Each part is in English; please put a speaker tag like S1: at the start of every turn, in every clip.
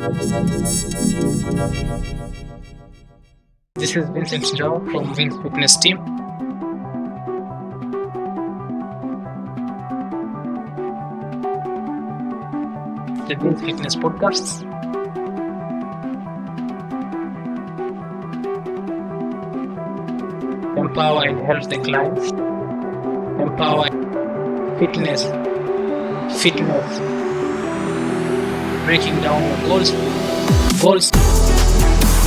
S1: This is Vincent Jao from Vince Fitness team. The Vince Fitness Podcasts. Empower and help the clients. Empower fitness. Breaking down your goals,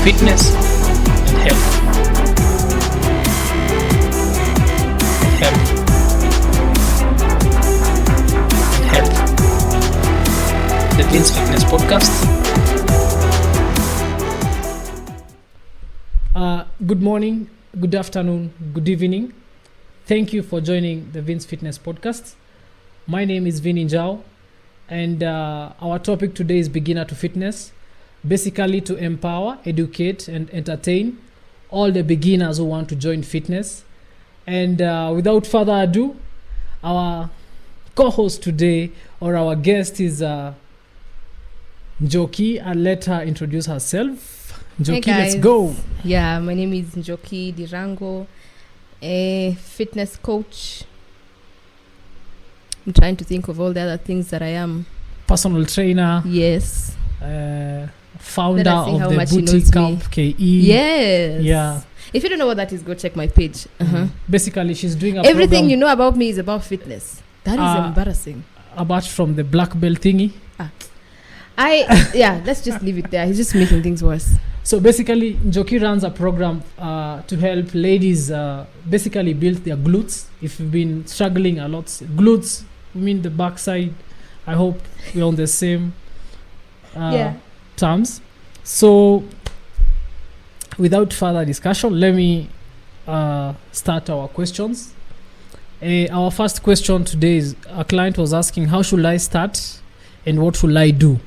S1: fitness, and health. The Vince Fitness Podcast.
S2: Good morning, good afternoon, good evening. Thank you for joining the Vince Fitness Podcast. My name is Vini Njao, and our topic today is beginner to fitness, basically to empower, educate, and entertain all the beginners who want to join fitness. And without further ado, our co-host today, or our guest, is Njoki. I'll let her introduce herself. Njoki,
S3: hey
S2: let's go.
S3: Yeah, my name is Njoki Dirango, a fitness coach. I'm trying to think of all the other things that I am.
S2: Personal trainer.
S3: Yes.
S2: Founder of the
S3: much he
S2: Boutique
S3: knows
S2: Camp KE.
S3: Yes.
S2: Yeah.
S3: If you don't know what that is, go check my page.
S2: Basically, she's doing a
S3: Everything
S2: program
S3: you know about me is about fitness. That is embarrassing.
S2: apart from the black belt thingy.
S3: Let's just leave it there. He's just making things worse.
S2: So basically, Njoki runs a program to help ladies basically build their glutes. If you've been struggling a lot, glutes, I mean the backside. I hope we're on the same terms. So without further discussion, let me start our questions. Our first question today is, a client was asking, how should I start and what should I do?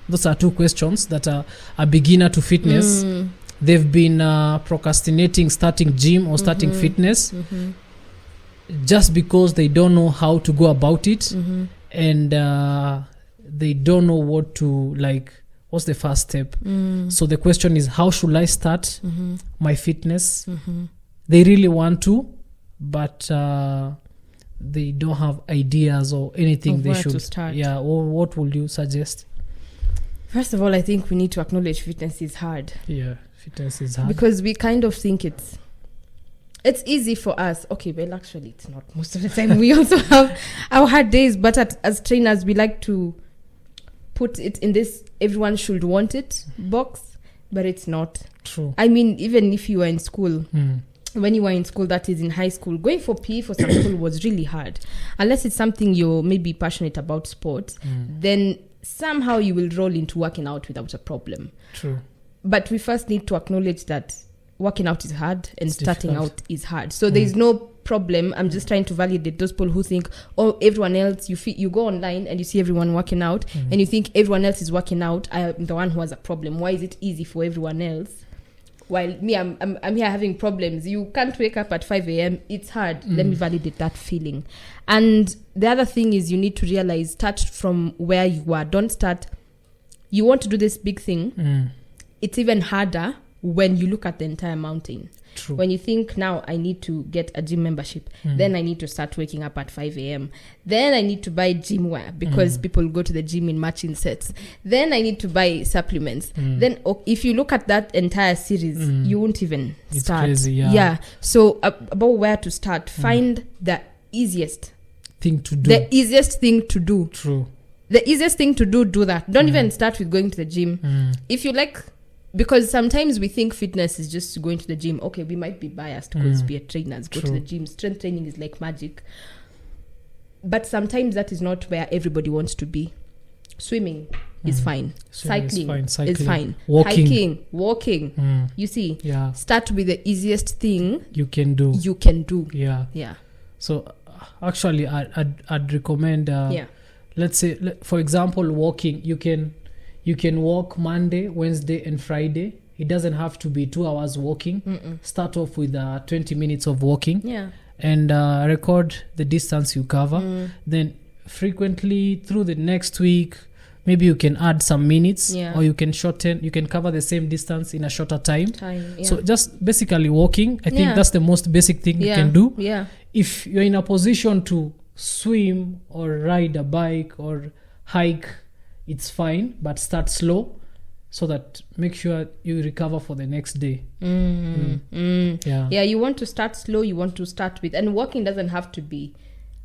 S2: Those are two questions that are a beginner to fitness. They've been procrastinating starting gym or starting fitness just because they don't know how to go about it, and they don't know what to, like, what's the first step. So the question is, how should I start my fitness? They really want to, but they don't have ideas or anything
S3: Of
S2: they
S3: where
S2: should
S3: to start.
S2: Yeah, or what would you suggest?
S3: First of all, I think we need to acknowledge fitness is hard.
S2: Yeah, fitness is hard.
S3: Because we kind of think it's easy for us. Okay, well, actually, it's not most of the time. We also have our hard days, but as trainers, we like to put it in this everyone should want it box, but it's not.
S2: True.
S3: I mean, even if you were in school, when you were in school, that is in high school, going for PE for some people was really hard. Unless it's something you're maybe passionate about sports, then somehow you will roll into working out without a problem.
S2: True.
S3: But we first need to acknowledge that working out is hard and starting
S2: difficult.
S3: out is hard. So there's no problem. I'm just trying to validate those people who think, oh, everyone else, you go online and you see everyone working out and you think everyone else is working out. I am the one who has a problem. Why is it easy for everyone else? While me, I'm here having problems. You can't wake up at 5 a.m. It's hard. Let me validate that feeling. And the other thing is, you need to realize, start from where you are. Don't start. You want to do this big thing. It's even harder when you look at the entire mountain.
S2: True.
S3: When you think, now I need to get a gym membership, then I need to start waking up at 5 a.m. Then I need to buy gym wear because people go to the gym in matching sets. Then I need to buy supplements. Then if you look at that entire series, you won't even start.
S2: It's crazy, yeah.
S3: So about where to start, find the easiest
S2: thing to do.
S3: The easiest thing to do.
S2: True.
S3: The easiest thing to do that. Don't even start with going to the gym. If you like, because sometimes we think fitness is just going to the gym. Okay, we might be biased because we are trainers, go to the gym. Strength training is like magic. But sometimes that is not where everybody wants to be. Swimming is fine. Cycling is fine. Hiking, walking. You see, start with the easiest thing
S2: you can do.
S3: Yeah.
S2: So actually, I'd recommend. Let's say, for example, walking. You can walk Monday, Wednesday, and Friday. It doesn't have to be 2 hours walking. Start off with 20 minutes of walking.
S3: Yeah.
S2: And record the distance you cover. Then frequently through the next week, maybe you can add some minutes,
S3: Yeah.
S2: or you can cover the same distance in a shorter time.
S3: Yeah.
S2: So just basically walking, I think
S3: Yeah.
S2: that's the most basic thing you
S3: Yeah.
S2: can do.
S3: Yeah.
S2: If you're in a position to swim or ride a bike or hike, it's fine, but start slow so that make sure you recover for the next day. Yeah.
S3: You want to start slow, you want to start with, and walking doesn't have to be,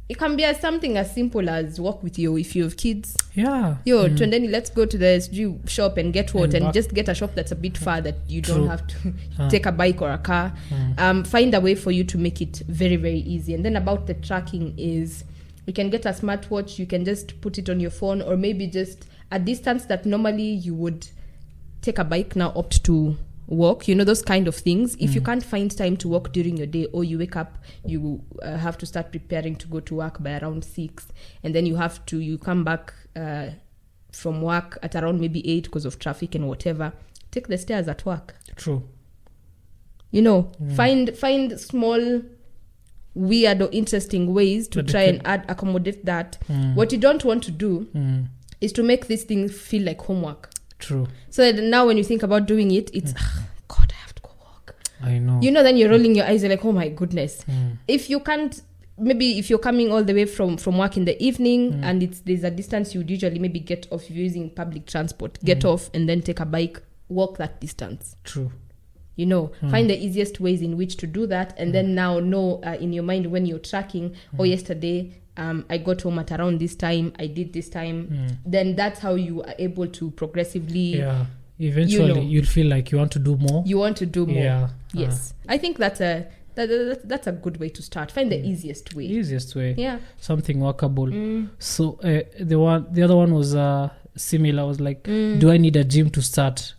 S3: it can be something as simple as walk with you if you have kids.
S2: Yeah.
S3: Twendeni, let's go to the SG shop and get what, and
S2: back.
S3: just get a shop that's a bit far that you
S2: True.
S3: don't have to take a bike or a car. Find a way for you to make it very, very easy. And then about the tracking is, you can get a smartwatch, you can just put it on your phone, or maybe just a distance that normally you would take a bike, now opt to walk, those kind of things. If you can't find time to walk during your day, or you wake up, you have to start preparing to go to work by around 6, and then you come back from work at around maybe 8 because of traffic and whatever, take the stairs at work.
S2: True.
S3: Find small, weird or interesting ways to
S2: But
S3: try and accommodate that. What you don't want to do is to make this thing feel like homework.
S2: True.
S3: So that now when you think about doing it, it's God, I have to go walk.
S2: I know.
S3: Then you're rolling your eyes, you're like, oh my goodness. If you can't, maybe if you're coming all the way from work in the evening and there's a distance you would usually maybe get off, if you're using public transport, get off and then take a bike, walk that distance.
S2: True.
S3: Find the easiest ways in which to do that, and then now know in your mind when you're tracking, yesterday I got home at around this time, I did this time. Then that's how you are able to progressively.
S2: Yeah. Eventually, you'll feel like you want to do more.
S3: You want to do more.
S2: Yeah.
S3: Yes. I think that's a good way to start. Find the easiest way.
S2: Easiest way.
S3: Yeah.
S2: Something workable. So the other one was similar. Was like, do I need a gym to start?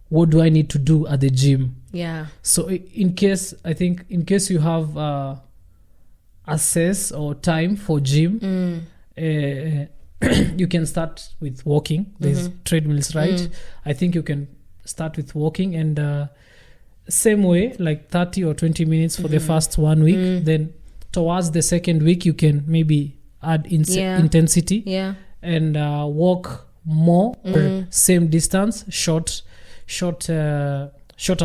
S2: What do I need to do at the gym?
S3: Yeah.
S2: So in case you have access or time for gym, you can start with walking. There's treadmills, right? I think you can start with walking, and same way, like 30 or 20 minutes for the first 1 week. Then towards the second week, you can maybe add intensity and walk more or same distance, shorter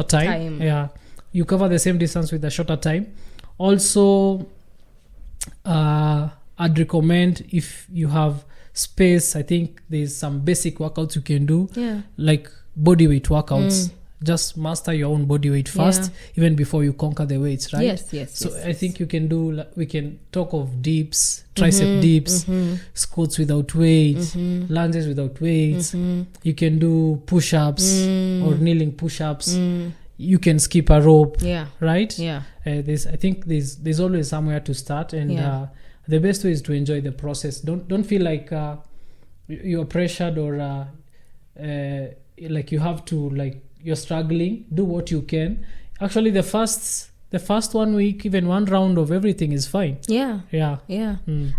S2: time. Yeah, you cover the same distance with a shorter time. Also, I'd recommend, if you have space, I think there's some basic workouts you can do, like body weight workouts. Just master your own body weight first, even before you conquer the weights, right?
S3: Yes.
S2: So I think we can talk of dips, tricep dips, squats without weights, lunges without weights. You can do push-ups or kneeling push-ups. You can skip a rope, right?
S3: Yeah.
S2: I think there's always somewhere to start, and the best way is to enjoy the process. Don't feel like you're pressured or like you have to, you're struggling. Do what you can. Actually, the first 1 week, even one round of everything is fine. Yeah.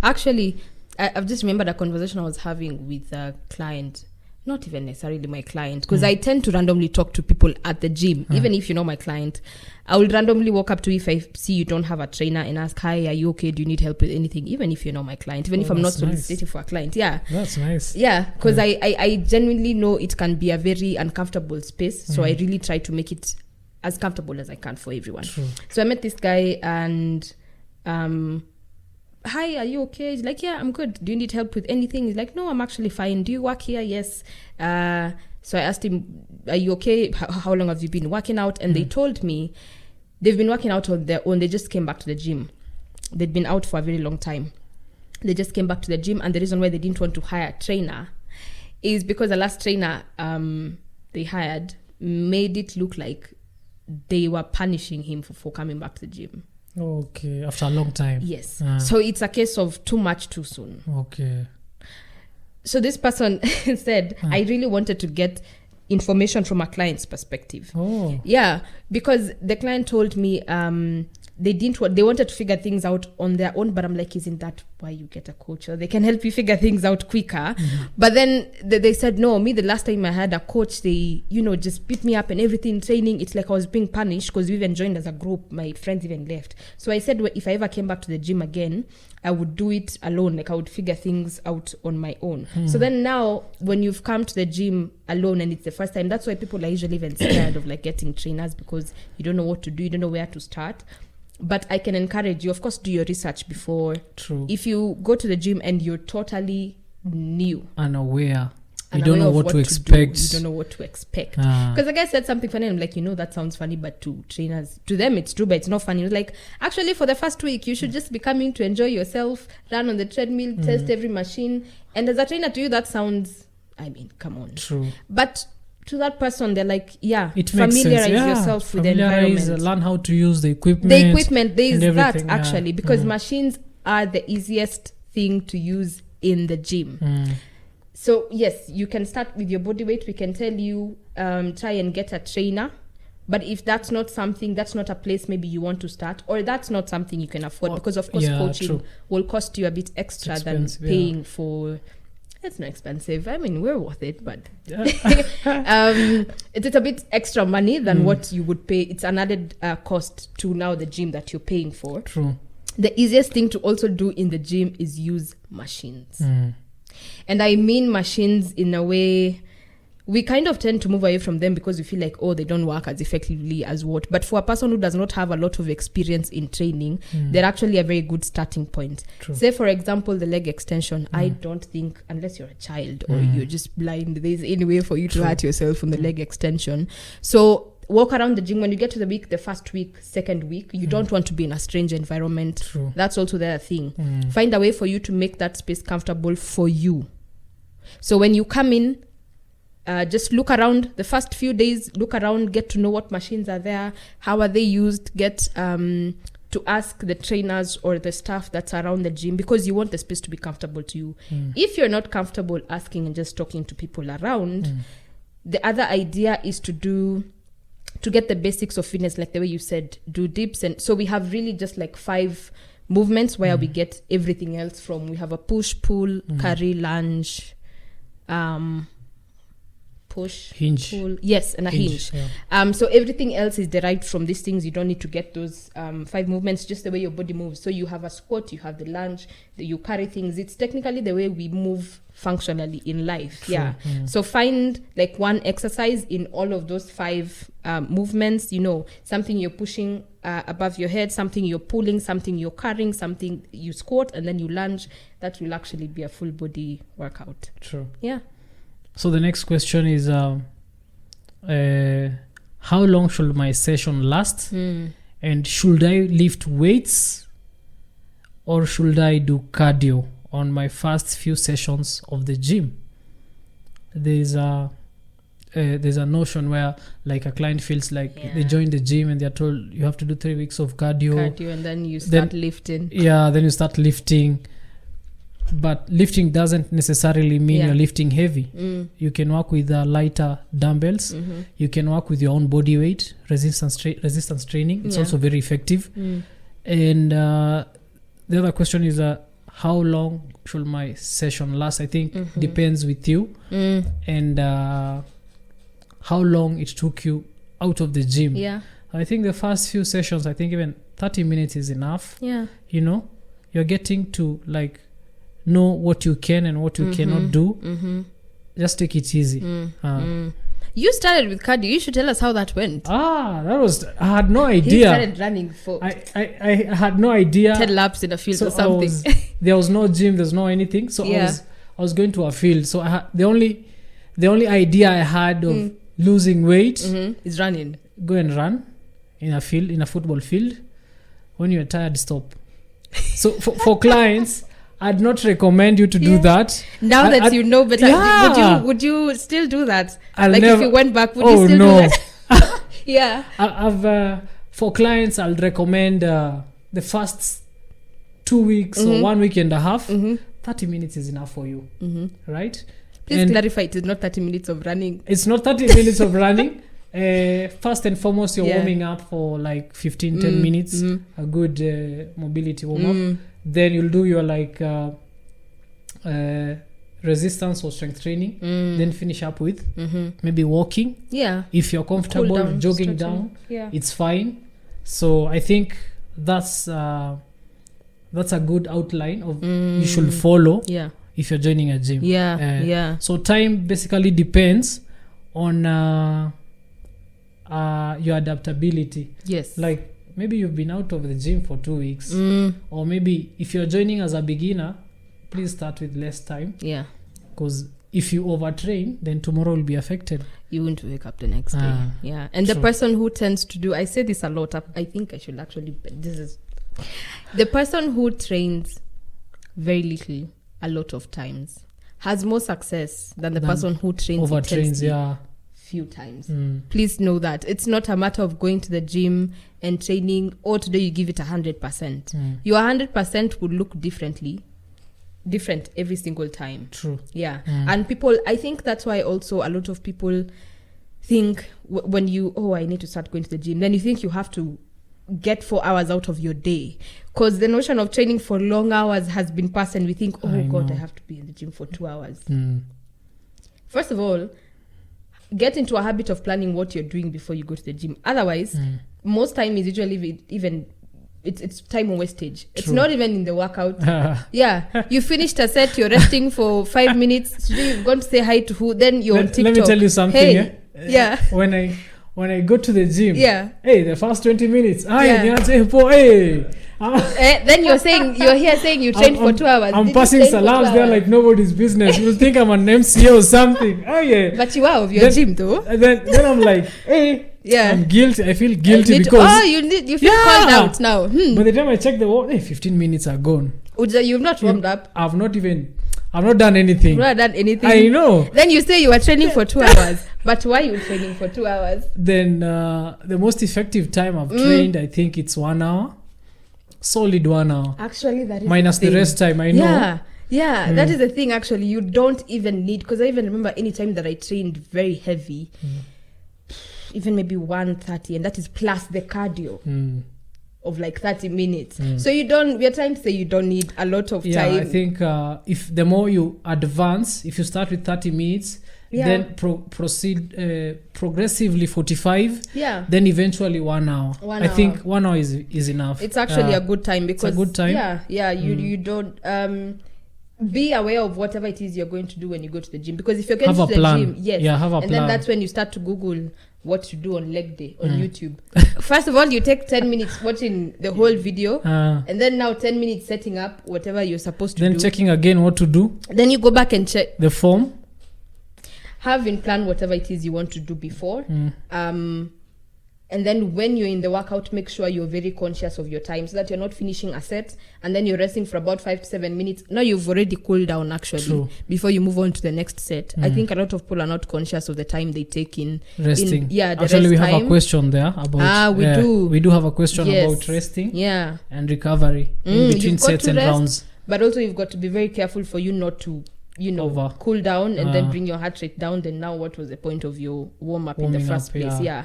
S3: Actually, I've just remembered a conversation I was having with a client. Not even necessarily my client, because I tend to randomly talk to people at the gym. Even if you know my client, I will randomly walk up to you if I see you don't have a trainer and ask, hi, are you okay? Do you need help with anything? Even if you know my client, even if I'm not soliciting for a client. Yeah.
S2: That's nice.
S3: Yeah, because I genuinely know it can be a very uncomfortable space. So I really try to make it as comfortable as I can for everyone.
S2: True.
S3: So I met this guy and hi, are you okay? He's like, yeah, I'm good. Do you need help with anything? He's like, no, I'm actually fine. Do you work here? Yes. So I asked him, are you okay? How long have you been working out? And they told me they've been working out on their own. They just came back to the gym. They'd been out for a very long time. They just came back to the gym, and the reason why they didn't want to hire a trainer is because the last trainer they hired made it look like they were punishing him for coming back to the gym.
S2: Okay, after a long time.
S3: Yes. So it's a case of too much too soon.
S2: Okay.
S3: So this person said, I really wanted to get information from a client's perspective.
S2: Oh.
S3: Yeah, because the client told me they wanted to figure things out on their own, but I'm like, isn't that why you get a coach? Or they can help you figure things out quicker. But then they said, no, me, the last time I had a coach, they, just beat me up and everything, training, it's like I was being punished because we even joined as a group. My friends even left. So I said, if I ever came back to the gym again, I would do it alone. Like I would figure things out on my own. So then now when you've come to the gym alone and it's the first time, that's why people are usually even scared of like getting trainers, because you don't know what to do. You don't know where to start. But I can encourage you, of course, do your research before.
S2: True.
S3: If you go to the gym and you're totally new,
S2: unaware, you
S3: unaware
S2: don't know
S3: of
S2: what to
S3: do,
S2: expect.
S3: you don't know what to expect. Because the guy said something funny, and I'm like, that sounds funny, but to trainers, to them it's true, but it's not funny. It's like, actually, for the first week, you should just be coming to enjoy yourself, run on the treadmill, test every machine. And as a trainer to you, that sounds, come on.
S2: True.
S3: But to that person, they're like,
S2: it
S3: familiarize
S2: makes sense.
S3: yourself with the environment.
S2: Learn how to use the equipment.
S3: There is that actually, because machines are the easiest thing to use in the gym. So yes, you can start with your body weight. We can tell you, try and get a trainer. But if that's not something, that's not a place maybe you want to start, or that's not something you can afford, because of course coaching will cost you a bit extra than paying for. It's not expensive. We're worth it, but it's a bit extra money than what you would pay. It's an added cost to now the gym that you're paying for.
S2: True.
S3: The easiest thing to also do in the gym is use machines. And I mean machines in a way, we kind of tend to move away from them because we feel like, they don't work as effectively as what. But for a person who does not have a lot of experience in training, they're actually a very good starting point.
S2: True.
S3: Say, for example, the leg extension. I don't think, unless you're a child or you're just blind, there's any way for you to hurt yourself on the leg extension. So walk around the gym. When you get to the first week, second week, you don't want to be in a strange environment.
S2: True.
S3: That's also the other thing. Find a way for you to make that space comfortable for you. So when you come in, just look around the first few days, look around, get to know what machines are there, how are they used, get to ask the trainers or the staff that's around the gym, because you want the space to be comfortable to you. If you're not comfortable asking and just talking to people around, the other idea is to get the basics of fitness, like the way you said, do dips. And so we have really just like 5 movements where we get everything else from. We have a push, pull, carry, lunge, push,
S2: hinge,
S3: pull, yes, and a hinge. So everything else is derived from these things. You don't need to get those 5 movements, just the way your body moves. So you have a squat, you have the lunge, you carry things. It's technically the way we move functionally in life.
S2: True.
S3: So find like one exercise in all of those 5 movements, something you're pushing above your head, something you're pulling, something you're carrying, something you squat, and then you lunge. That will actually be a full body workout.
S2: True.
S3: Yeah.
S2: So the next question is, how long should my session last? And should I lift weights or should I do cardio on my first few sessions of the gym? There's a notion where like a client feels like they join the gym and they're told you have to do 3 weeks of cardio,
S3: and then you start lifting.
S2: Then you start lifting. But lifting doesn't necessarily mean you're lifting heavy. You can work with lighter dumbbells. You can work with your own body weight, resistance training. It's also very effective. And the other question is, how long should my session last? I think depends with you and how long it took you out of the gym. I think the first few sessions, I think even 30 minutes is enough. You're getting to like know what you can and what you cannot do. Just take it easy.
S3: You started with cardio. You should tell us how that went.
S2: I had no idea.
S3: He started running for
S2: I had no idea.
S3: 10 laps in a field or something.
S2: There was no gym, there's no anything. So I was going to a field. So I had the only idea I had of losing weight
S3: is running.
S2: Go and run in a field, in a football field. When you're tired, stop. So for clients, I'd not recommend you to do that. Now
S3: that you know better, would you still do that? If you went back, would you still do that?
S2: I've for clients, I'll recommend the first 2 weeks or 1 week and a half. 30 minutes is enough for you, right?
S3: Please clarify, it is not 30 minutes of running.
S2: It's not 30 minutes of running. First and foremost, you're
S3: Yeah.
S2: warming up for like 10 minutes, a good mobility warm-up. Then you'll do your like resistance or strength training. Then finish up with maybe walking.
S3: Yeah.
S2: If you're comfortable,
S3: Cool down,
S2: jogging
S3: stretching.
S2: down,
S3: Yeah.
S2: it's fine. So I think that's a good outline of you should follow
S3: Yeah.
S2: if you're joining a gym.
S3: Yeah.
S2: Uh,
S3: Yeah.
S2: So time basically depends on your adaptability.
S3: Yes.
S2: Like maybe you've been out of the gym for 2 weeks, or maybe if you're joining as a beginner, please start with less time,
S3: Yeah.
S2: because if you overtrain, then tomorrow will be affected.
S3: You won't wake up the next day.
S2: Ah,
S3: Yeah. And the
S2: true.
S3: person who tends to do, I say this a lot, I think I should actually, this is the person who trains very little a lot of times has more success than the
S2: Than
S3: person who trains
S2: Overtrains,
S3: intensely
S2: yeah.
S3: few times.
S2: Please
S3: Please know that it's not a matter of going to the gym and training, or today you give it 100%. Your 100% would look different every single time.
S2: True.
S3: Yeah. And people, I think that's why also a lot of people think when you, I need to start going to the gym, then you think you have to get 4 hours out of your day, because the notion of training for long hours has been passed, and we think,
S2: I
S3: God,
S2: know.
S3: I have to be in the gym for 2 hours.
S2: Mm.
S3: First of all, get into a habit of planning what you're doing before you go to the gym. Otherwise, most time is usually even it's time wastage. It's
S2: True.
S3: not even in the workout. Yeah, you finished a set, you're resting for 5 minutes. So you've gone to say hi to who? Then you're on TikTok.
S2: Let me tell you something.
S3: Hey, yeah.
S2: When I go to the gym,
S3: Yeah.
S2: hey, the first 20 minutes,
S3: Yeah. Then you're here saying you trained for 2 hours.
S2: I'm
S3: Did you
S2: passing
S3: train for 2
S2: salams there
S3: hours?
S2: like nobody's business. You think I'm an MC or something. Oh yeah.
S3: But you are of your
S2: Then-
S3: gym though.
S2: And then I'm like, hey,
S3: Yeah.
S2: I'm guilty. I feel guilty
S3: You
S2: because
S3: you feel
S2: Yeah.
S3: called out now.
S2: by the time I check the watch, hey, 15 minutes are gone.
S3: Uja, you've not warmed up.
S2: I've not done anything.
S3: You've not done anything.
S2: I know.
S3: Then you say you were training for 2 hours. But why are you training for 2 hours?
S2: Then the most effective time I've trained, I think it's 1 hour. Solid 1 hour.
S3: Actually, that is
S2: Minus the
S3: thing.
S2: rest time, I know.
S3: Yeah, that is the thing. Actually, you don't even need, because I even remember any time that I trained very heavy, even maybe 1:30, and that is plus the cardio of like 30 minutes. So we are trying to say you don't need a lot of
S2: Yeah,
S3: time.
S2: I think if the more you advance, if you start with 30 minutes,
S3: Yeah.
S2: then proceed progressively 45,
S3: Yeah.
S2: then eventually 1 hour.
S3: 1
S2: I
S3: hour.
S2: think 1 hour is enough.
S3: It's actually a good time, because
S2: good time.
S3: Yeah, you don't be aware of whatever it is you're going to do when you go to the gym, because if you're going
S2: Have
S3: to
S2: a
S3: the
S2: plan.
S3: gym, yes,
S2: Yeah, have a
S3: and
S2: plan.
S3: then that's when you start to Google what to do on leg day on YouTube. First of all, you take 10 minutes watching the whole video, and then now 10 minutes setting up whatever you're supposed to
S2: then
S3: do.
S2: checking again what to do,
S3: Then you go back and check,
S2: the form.
S3: have in plan whatever it is you want to do before. And then when you're in the workout, make sure you're very conscious of your time, so that you're not finishing a set and then you're resting for about 5 to 7 minutes. Now you've already cooled down actually.
S2: True.
S3: Before you move on to the next set. I think a lot of people are not conscious of the time they take in
S2: Resting.
S3: the
S2: Actually,
S3: rest
S2: we have
S3: time.
S2: a question there about.
S3: we do.
S2: We do have a question
S3: Yes.
S2: about resting
S3: Yeah.
S2: and recovery in between
S3: You've got
S2: sets
S3: to
S2: and
S3: rest,
S2: rounds.
S3: But also you've got to be very careful for you not to,
S2: Over.
S3: cool down and then bring your heart rate down. Then now what was the point of your warm up in the
S2: Warming
S3: first
S2: up,
S3: place? Yeah.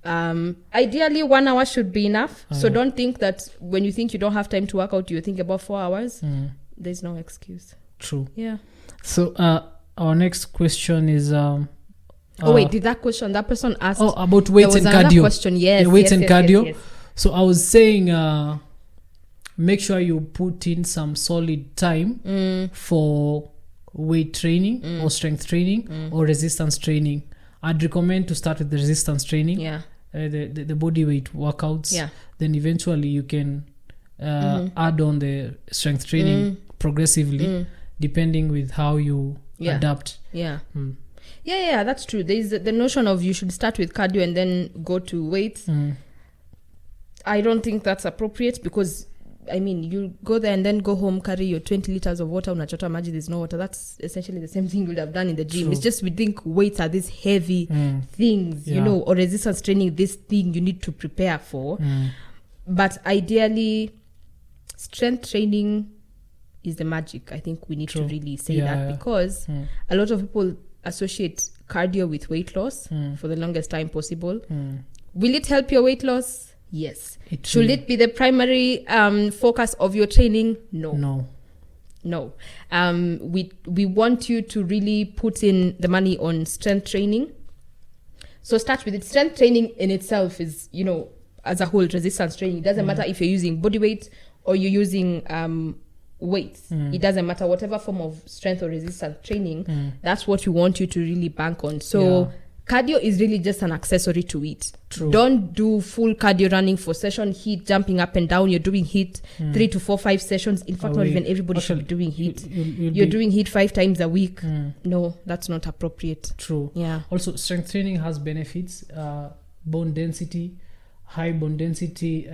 S2: Uh,
S3: Ideally 1 hour should be enough. So don't think that when you think you don't have time to work out, you think about 4 hours. There's no excuse.
S2: true.
S3: Yeah.
S2: So our next question is
S3: wait, did that person asked?
S2: about
S3: There
S2: weights
S3: was
S2: and
S3: another
S2: cardio.
S3: question. Yes.
S2: Yeah, weights
S3: yes,
S2: and
S3: yes,
S2: cardio.
S3: yes, yes.
S2: So I was saying, make sure you put in some solid time for weight training or strength training or resistance training. I'd recommend to start with the resistance training,
S3: Yeah.
S2: the body weight workouts.
S3: Yeah.
S2: Then eventually you can add on the strength training progressively, depending with how you
S3: Yeah.
S2: adapt.
S3: Yeah. Yeah, that's true. There's the notion of you should start with cardio and then go to weights. I don't think that's appropriate, because I mean, you go there and then go home, carry your 20 liters of water, unachota maji, there's no water. That's essentially the same thing you would have done in the gym.
S2: True.
S3: It's just we think weights are these heavy things,
S2: Yeah.
S3: or resistance training, this thing you need to prepare for. But ideally, strength training is the magic. I think we need to
S2: True.
S3: really say
S2: Yeah,
S3: that,
S2: yeah.
S3: because a lot of people associate cardio with weight loss for the longest time possible.
S2: Mm.
S3: Will it help your weight loss? Yes. Should
S2: will.
S3: it be the primary focus of your training? No. We want you to really put in the money on strength training. So start with it. Strength training in itself is, as a whole, resistance training. It doesn't matter if you're using body weight or you're using weights. It doesn't matter, whatever form of strength or resistance training, that's what we want you to really bank on. So cardio is really just an accessory to it.
S2: True.
S3: Don't do full cardio running for session HIIT, jumping up and down. You're doing HIIT 3 to 4, 5 sessions. In fact, not even everybody should be doing HIIT. You're doing HIIT 5 times a week. No, that's not appropriate.
S2: True.
S3: Yeah.
S2: Also, strength training has benefits. Bone density, high bone density,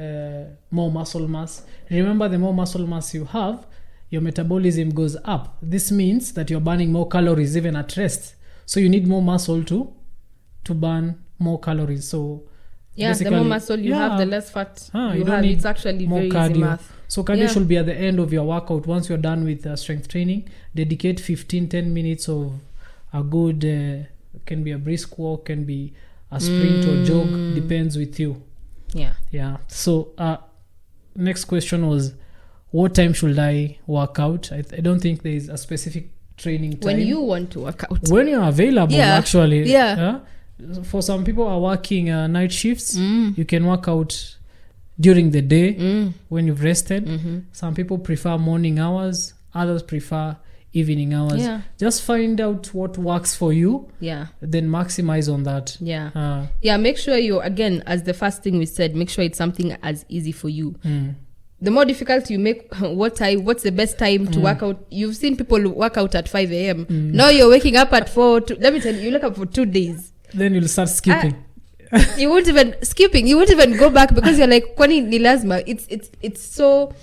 S2: more muscle mass. Remember, the more muscle mass you have, your metabolism goes up. This means that you're burning more calories even at rest. So you need more muscle to burn more calories. So
S3: the more muscle you have, the less fat you have. It's actually
S2: more
S3: very
S2: cardio.
S3: easy math.
S2: So cardio should be at the end of your workout. Once you're done with strength training, dedicate 15-10 minutes of a good, can be a brisk walk, can be a sprint or jog, depends with you. Yeah. So next question was, what time should I work out? I don't think there is a specific training time.
S3: When you want to work out.
S2: When you're available, actually.
S3: Yeah.
S2: For some people are working night shifts, you can work out during the day when you've rested. Some people prefer morning hours, others prefer evening hours. Just find out what works for you, then maximize on that. Make sure you, again, as the first thing we said, make sure it's something as easy for you. The more difficult you make, what's the best time to work out? You've seen people work out at 5 a.m. Now you're waking up at 4. Let me tell you, you look up for 2 days. Then you'll start skipping.
S3: You won't even go back because you're like, kwani ni lazima. It's so,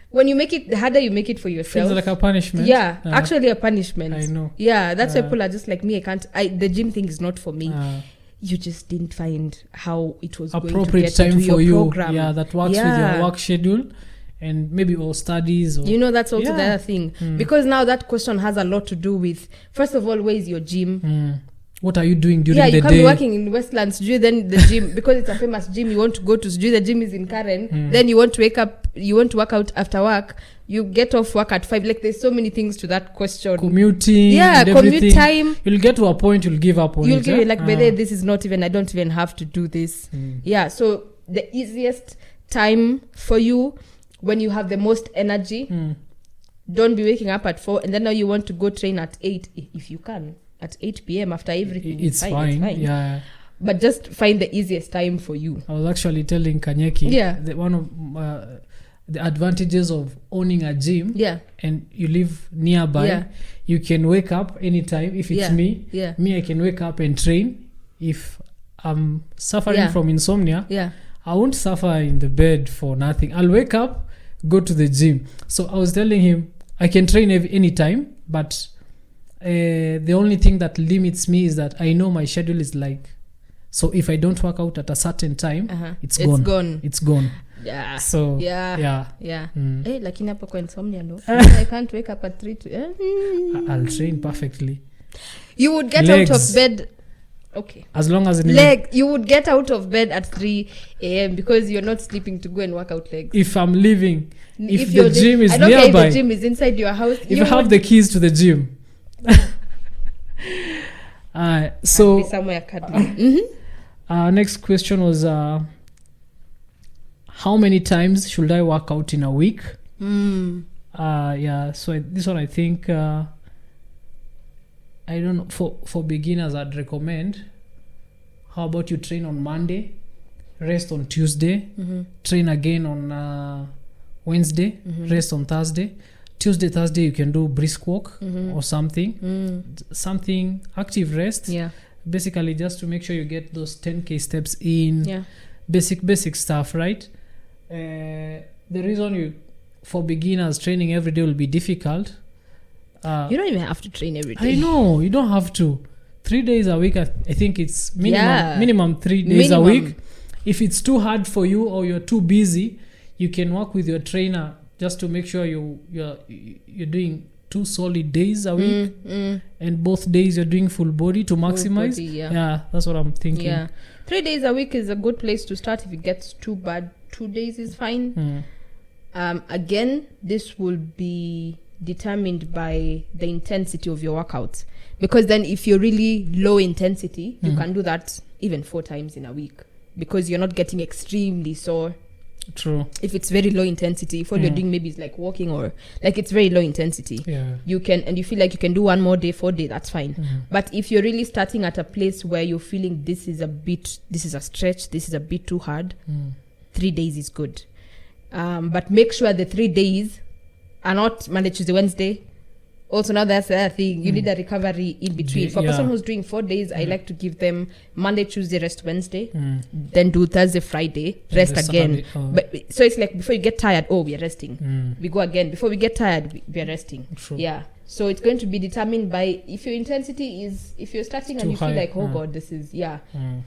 S3: when you make it, the harder you make it for yourself.
S2: Feels like a punishment.
S3: Actually a punishment.
S2: I know.
S3: That's why people are just like me. The gym thing is not for me. You just didn't find how it was
S2: appropriate
S3: going to get
S2: time
S3: into
S2: for
S3: your
S2: you.
S3: program.
S2: That works with your work schedule and maybe all studies. Or,
S3: that's also the other thing. Because now that question has a lot to do with, first of all, where is your gym?
S2: What are you doing during the day?
S3: You can't be working in Westlands, then the gym, because it's a famous gym you want to go to, the gym is in Karen, then you want to wake up, you want to work out after work, you get off work at 5. Like, there's so many things to that question.
S2: Commuting,
S3: commute time.
S2: You'll get to a point you'll give up on it.
S3: You'll give it, like, this is not even, I don't even have to do this. So the easiest time for you, when you have the most energy, don't be waking up at 4, and then now you want to go train at 8, if you can. At 8 p.m. after everything.
S2: It's fine. Yeah.
S3: But just find the easiest time for you.
S2: I was actually telling Kanyeki that one of the advantages of owning a gym and you live nearby, you can wake up anytime. If it's me, I can wake up and train. If I'm suffering from insomnia, I won't suffer in the bed for nothing. I'll wake up, go to the gym. So I was telling him, I can train anytime, but the only thing that limits me is that I know my schedule is like, so if I don't work out at a certain time, it's gone. So lakini hapo kwa insomnia no. I can't wake up at 3 to I'll train perfectly. You would get out of bed as long as you would get out of bed at 3 a.m. because you're not sleeping to go and work out legs. If I'm leaving, if the gym is nearby, if the gym is inside your house, if I have the keys to the gym. So somewhere next question was how many times should I work out in a week? So this one I think I don't know, for beginners I'd recommend, how about you train on Monday, rest on Tuesday, train again on Wednesday, rest on Thursday. Tuesday, Thursday, you can do brisk walk or something active rest. Basically, just to make sure you get those 10k steps in. Basic stuff, right? The reason for beginners, training every day will be difficult. You don't even have to train every day. I know, you don't have to. 3 days a week, I think it's minimum 3 days a week. If it's too hard for you or you're too busy, you can work with your trainer just to make sure you're doing 2 solid days a week, and both days you're doing full body to maximize.
S3: Body, yeah.
S2: That's what I'm thinking.
S3: Yeah, 3 days a week is a good place to start. If it gets too bad, 2 days is fine. Again, this will be determined by the intensity of your workouts, because then if you're really low intensity, you can do that even 4 times in a week, because you're not getting extremely sore.
S2: True.
S3: If it's very low intensity, if all you're doing maybe is like walking, or like it's very low intensity, you can, and you feel like you can do 1 more day, 4 days, that's fine. But if you're really starting at a place where you're feeling this is a stretch, this is a bit too hard, 3 days is good. But make sure the 3 days are not Monday, Tuesday, Wednesday. Also, now that's the other thing. You need a recovery in between. For a person who's doing 4 days, I like to give them Monday, Tuesday, rest Wednesday, then do Thursday, Friday, rest again. But so it's like before you get tired, we are resting. We go again. Before we get tired, we are resting.
S2: True.
S3: Yeah. So it's going to be determined by if your intensity is, if you're starting and you feel like, God, this is,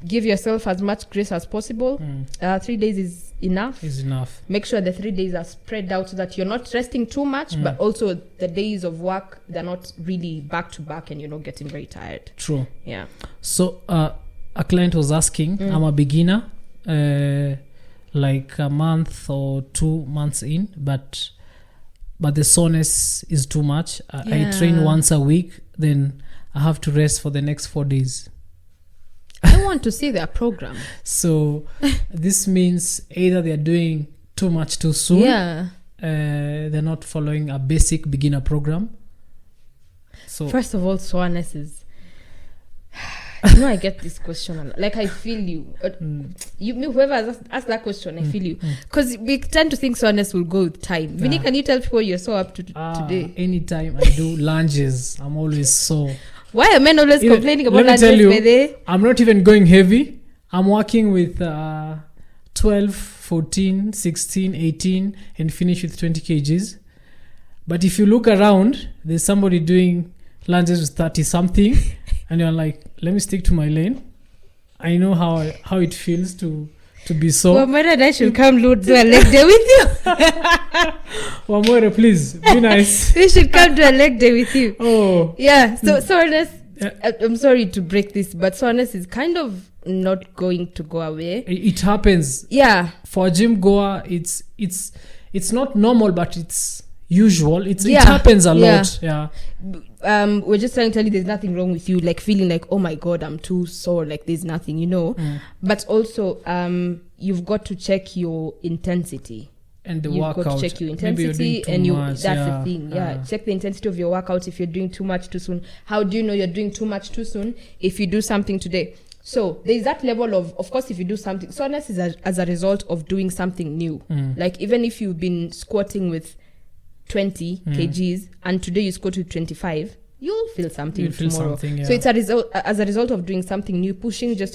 S3: give yourself as much grace as possible. 3 days is enough. Make sure the 3 days are spread out so that you're not resting too much, but also the days of work, they're not really back to back and you're not getting very tired.
S2: True.
S3: Yeah.
S2: So a client was asking, I'm a beginner, like a month or 2 months in, but the soreness is too much. I train once a week, then I have to rest for the next 4 days.
S3: I want to see their program.
S2: So this means either they're doing too much too soon. They're not following a basic beginner program. So
S3: first of all, soreness is... I get this question a lot. Like, I feel you. Whoever has asked that question, I feel you. Because we tend to think soreness will go with time. Vinny, can you tell people you're so up to today?
S2: Anytime I do lunges, I'm always sore.
S3: Why are men always complaining about lunges?
S2: Let me tell you, I'm not even going heavy. I'm working with 12, 14, 16, 18, and finish with 20 kgs. But if you look around, there's somebody doing lunges with 30-something. And you're like, let me stick to my lane. I know how it feels to be so.
S3: Wamwere and I should come do a leg day with you.
S2: Wamwere, please, be nice.
S3: We should come do a leg day with you.
S2: Oh.
S3: Yeah, so soreness, I'm sorry to break this, but soreness is kind of not going to go away.
S2: It happens.
S3: Yeah.
S2: For a gym goer, it's not normal, but it's usual. It happens a lot. We're
S3: just trying to tell you there's nothing wrong with you, like feeling like, oh my God, I'm too sore, like there's nothing, but also you've got to check your intensity
S2: and the
S3: you've
S2: workout.
S3: got to check your intensity, and that's the thing. Check the intensity of your workout. If you're doing too much too soon, how do you know you're doing too much too soon? If you do something today, so there's that level of course, if you do something, soreness is as a result of doing something new. Like even if you've been squatting with 20 kgs and today you squat with 25, you'll feel something tomorrow. So it's as a result of doing something new, pushing just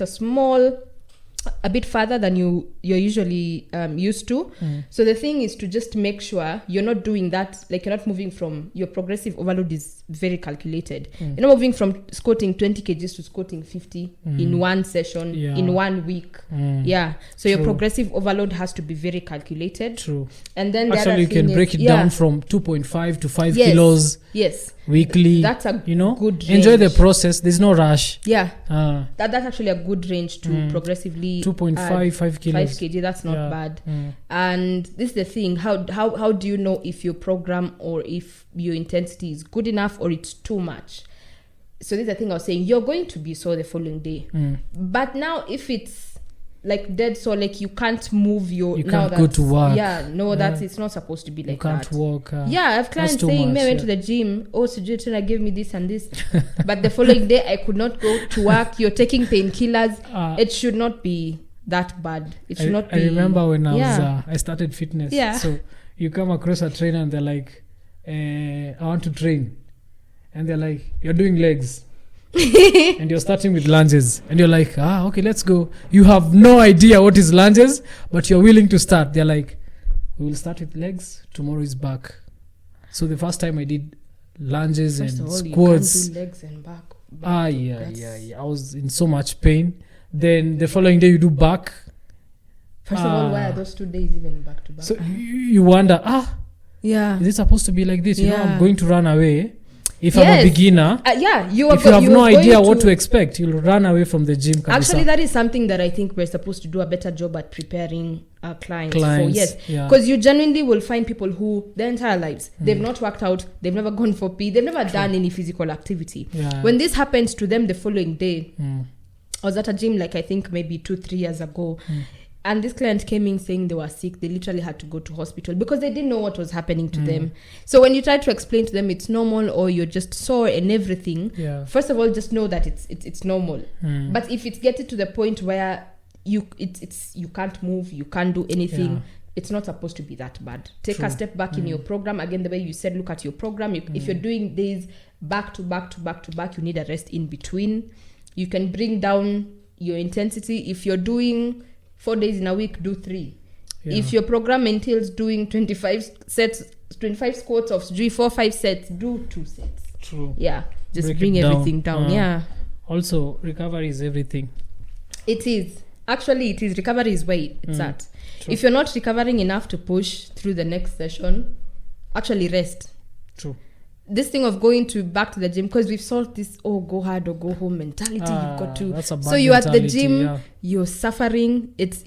S3: a bit further than you're usually used to. So the thing is to just make sure you're not doing that, like you're not moving from, your progressive overload is very calculated. You're not moving from squatting 20 kgs to squatting 50 in one session, in 1 week. So your progressive overload has to be very calculated.
S2: True.
S3: And then
S2: actually you can break it down from 2.5 to 5 kilos weekly. That's a good range. Enjoy the process. There's no rush. That's actually a good range to progressively 2.5 5 kilos. 5 kg. That's not bad. And this is the thing, how do you know if your program or if your intensity is good enough or it's too much? So this is the thing I was saying, you're going to be sore the following day, but now if it's like dead sore, like you can't move you can't go to work. That's it's not supposed to be like that. You can't walk. I have clients saying, I went to the gym, Sujitana gave me this and this, but the following day I could not go to work. You're taking painkillers. It should not be that bad. It should not be. I remember when I started fitness. So you come across a trainer and they're like, I want to train, and they're like, you're doing legs. And you're starting with lunges and you're like, okay, let's go. You have no idea what is lunges, but you're willing to start. They're like, we will start with legs, tomorrow is back. So the first time I did lunges and squats, you can't do legs and back. I was in so much pain. Then the following day you do back. First of all, why are those 2 days even back to back? So you wonder,
S3: Yeah.
S2: Is it supposed to be like this? You know,
S3: Yeah.
S2: I'm going to run away. If I'm a
S3: Yes.
S2: beginner,
S3: Yeah, you are
S2: if you have
S3: you
S2: no
S3: are going
S2: idea what to expect, you'll run away from the gym.
S3: Actually, that is something that I think we're supposed to do a better job at preparing our clients for. Yes,
S2: yeah.
S3: because you genuinely will find people who their entire lives they've not worked out, they've never gone for pee, they've never done any physical activity.
S2: Yeah.
S3: When this happens to them the following day,
S2: Mm.
S3: I was at a gym like I think maybe 2-3 years ago. And this client came in saying they were sick. They literally had to go to hospital because they didn't know what was happening to them. So when you try to explain to them it's normal or you're just sore and everything,
S2: Yeah.
S3: first of all, just know that it's normal. But if it's getting to the point where you can't move, you can't do anything,
S2: Yeah.
S3: it's not supposed to be that bad. Take
S2: True.
S3: a step back in your program. Again, the way you said, look at your program. If you're doing days back to back to back to back, you need a rest in between. You can bring down your intensity. If you're doing 4 days in a week, do 3.
S2: Yeah.
S3: If your program entails doing 25 squats of 4-5 sets, do 2 sets.
S2: True.
S3: Yeah, just
S2: Break
S3: bring
S2: it down.
S3: everything down. Yeah,
S2: Also, recovery is everything.
S3: it is. Actually, it is. Recovery is where it's at.
S2: True.
S3: If you're not recovering enough to push through the next session, actually rest.
S2: True.
S3: This thing of going back to the gym, because we've solved this go hard or go home mentality. You've got to.
S2: That's a bad
S3: So you're at the
S2: mentality,
S3: gym,
S2: yeah.
S3: you're suffering. It's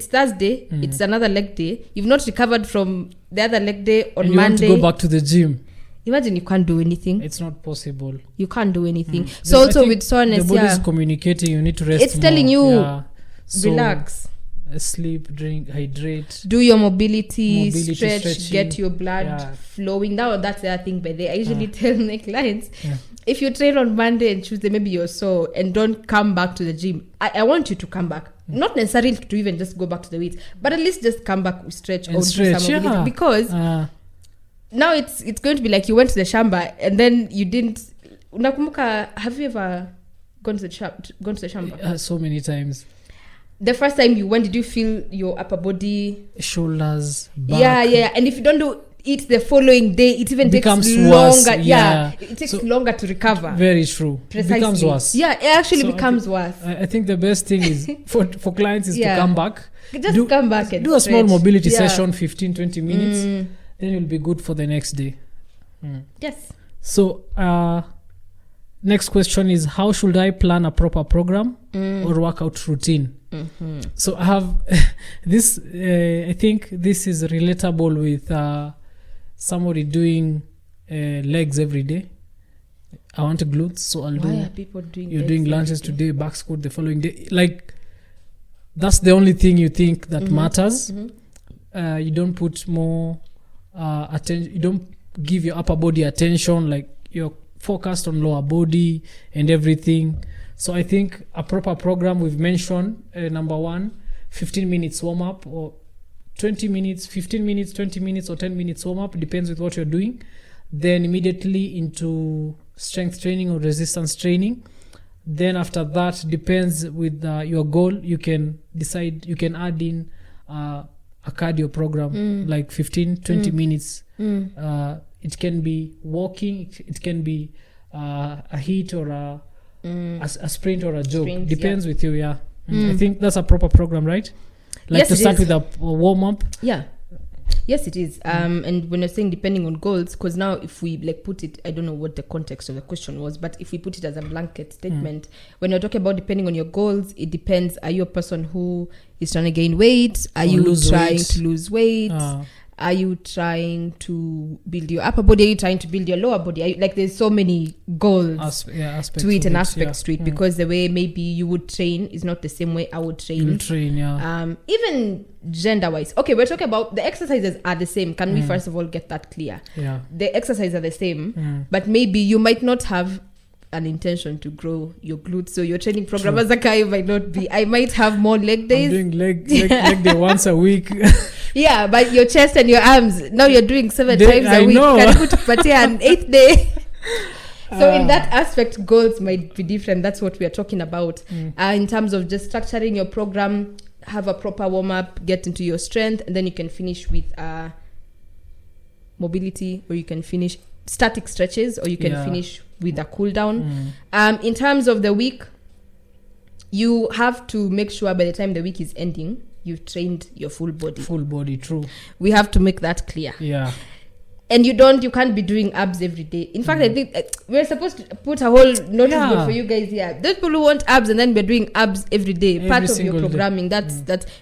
S3: Thursday. It's another leg day. You've not recovered from the other leg day on
S2: And you want
S3: Monday.
S2: to go back to the gym.
S3: Imagine you can't do anything.
S2: It's not possible.
S3: You can't do anything.
S2: There's-
S3: So
S2: I
S3: also
S2: think
S3: with soreness,
S2: the body's
S3: yeah,
S2: communicating. You need to rest.
S3: It's telling
S2: more.
S3: you,
S2: Yeah. So,
S3: relax.
S2: Sleep, drink, hydrate.
S3: Do your mobility,
S2: Stretching.
S3: get your blood
S2: Yeah.
S3: flowing. Now that's the other thing, but I usually tell my clients,
S2: Yeah.
S3: if you train on Monday and Tuesday, maybe you're sore and don't come back to the gym. I want you to come back. Not necessarily to even just go back to the weights, but at least just come back, stretch,
S2: And
S3: or
S2: stretch,
S3: do some mobility.
S2: yeah.
S3: Because now it's going to be like you went to the shamba and then you didn't. Unakumbuka, have you ever gone to the shamba?
S2: So many times.
S3: The first time you went, did you feel your upper body?
S2: Shoulders, back.
S3: Yeah. And if you don't do it the following day, it even
S2: Becomes
S3: takes
S2: worse,
S3: longer.
S2: yeah.
S3: It takes
S2: So-
S3: longer to recover.
S2: Very true.
S3: Precisely.
S2: It becomes worse.
S3: Yeah, it actually
S2: So I
S3: becomes worse.
S2: I think the best thing is for clients is
S3: Yeah.
S2: to come back.
S3: Just come back and
S2: do a small
S3: stretch.
S2: mobility
S3: Yeah.
S2: session, 15-20 minutes. Then you'll be good for the next day.
S3: Yes.
S2: So next question is, how should I plan a proper program or workout routine? So I have this, I think this is relatable with somebody doing legs every day. I want glutes, so I'll
S3: Why
S2: do.
S3: are people doing
S2: You're
S3: legs
S2: doing
S3: every
S2: lunges
S3: day?
S2: today, back squat the following day. Like, that's the only thing you think that matters. You don't put more attention. You don't give your upper body attention. Like, you're focused on lower body and everything. So I think a proper program, we've mentioned, number 1, 15 minutes warm up, or 20 minutes, 15 minutes, 20 minutes, or 10 minutes warm up, depends with what you're doing. Then immediately into strength training or resistance training. Then after that, depends with your goal, you can decide, you can add in a cardio program, like 15-20 minutes. It can be walking, it can be a HIIT or a sprint or a jog.
S3: Sprint,
S2: Depends with you. I think that's a proper program, right? Like,
S3: Yes,
S2: to
S3: it
S2: start
S3: is.
S2: with a warm up.
S3: Yeah. Yes, it is. And when you're saying depending on goals, because now if we like put it, I don't know what the context of the question was, but if we put it as a blanket statement, when you're talking about depending on your goals, it depends. Are you a person who is trying to gain weight? Are
S2: Or
S3: you
S2: lose
S3: trying
S2: weight.
S3: to lose weight? Are you trying to build your upper body? Are you trying to build your lower body? Are you, like, there's so many goals
S2: Aspects
S3: to it
S2: of
S3: and
S2: it,
S3: aspects to it, because the way maybe you would train is not the same way I would train.
S2: You'll train,
S3: Even gender wise, okay, we're talking about the exercises are the same. Can we first of all get that clear? The exercises are the same, but maybe you might not have an intention to grow your glutes, so your training program as a guy might not be. I might have more leg days.
S2: I'm doing leg day once a week.
S3: Yeah, but your chest and your arms, now you're doing 7 times a
S2: I
S3: week.
S2: know.
S3: Can you put Patia an 8th day? So in that aspect, goals might be different. That's what we are talking about. In terms of just structuring your program, have a proper warm-up, get into your strength, and then you can finish with mobility, or you can finish static stretches, or you can finish with a cool down. In terms of the week, you have to make sure by the time the week is ending, you've trained your full body.
S2: Full body, true.
S3: We have to make that clear.
S2: Yeah.
S3: and you can't be doing abs every day. In fact, I think we're supposed to put a whole notice board for you guys here. Those people who want abs and then we're doing abs every day, part of your programming. That's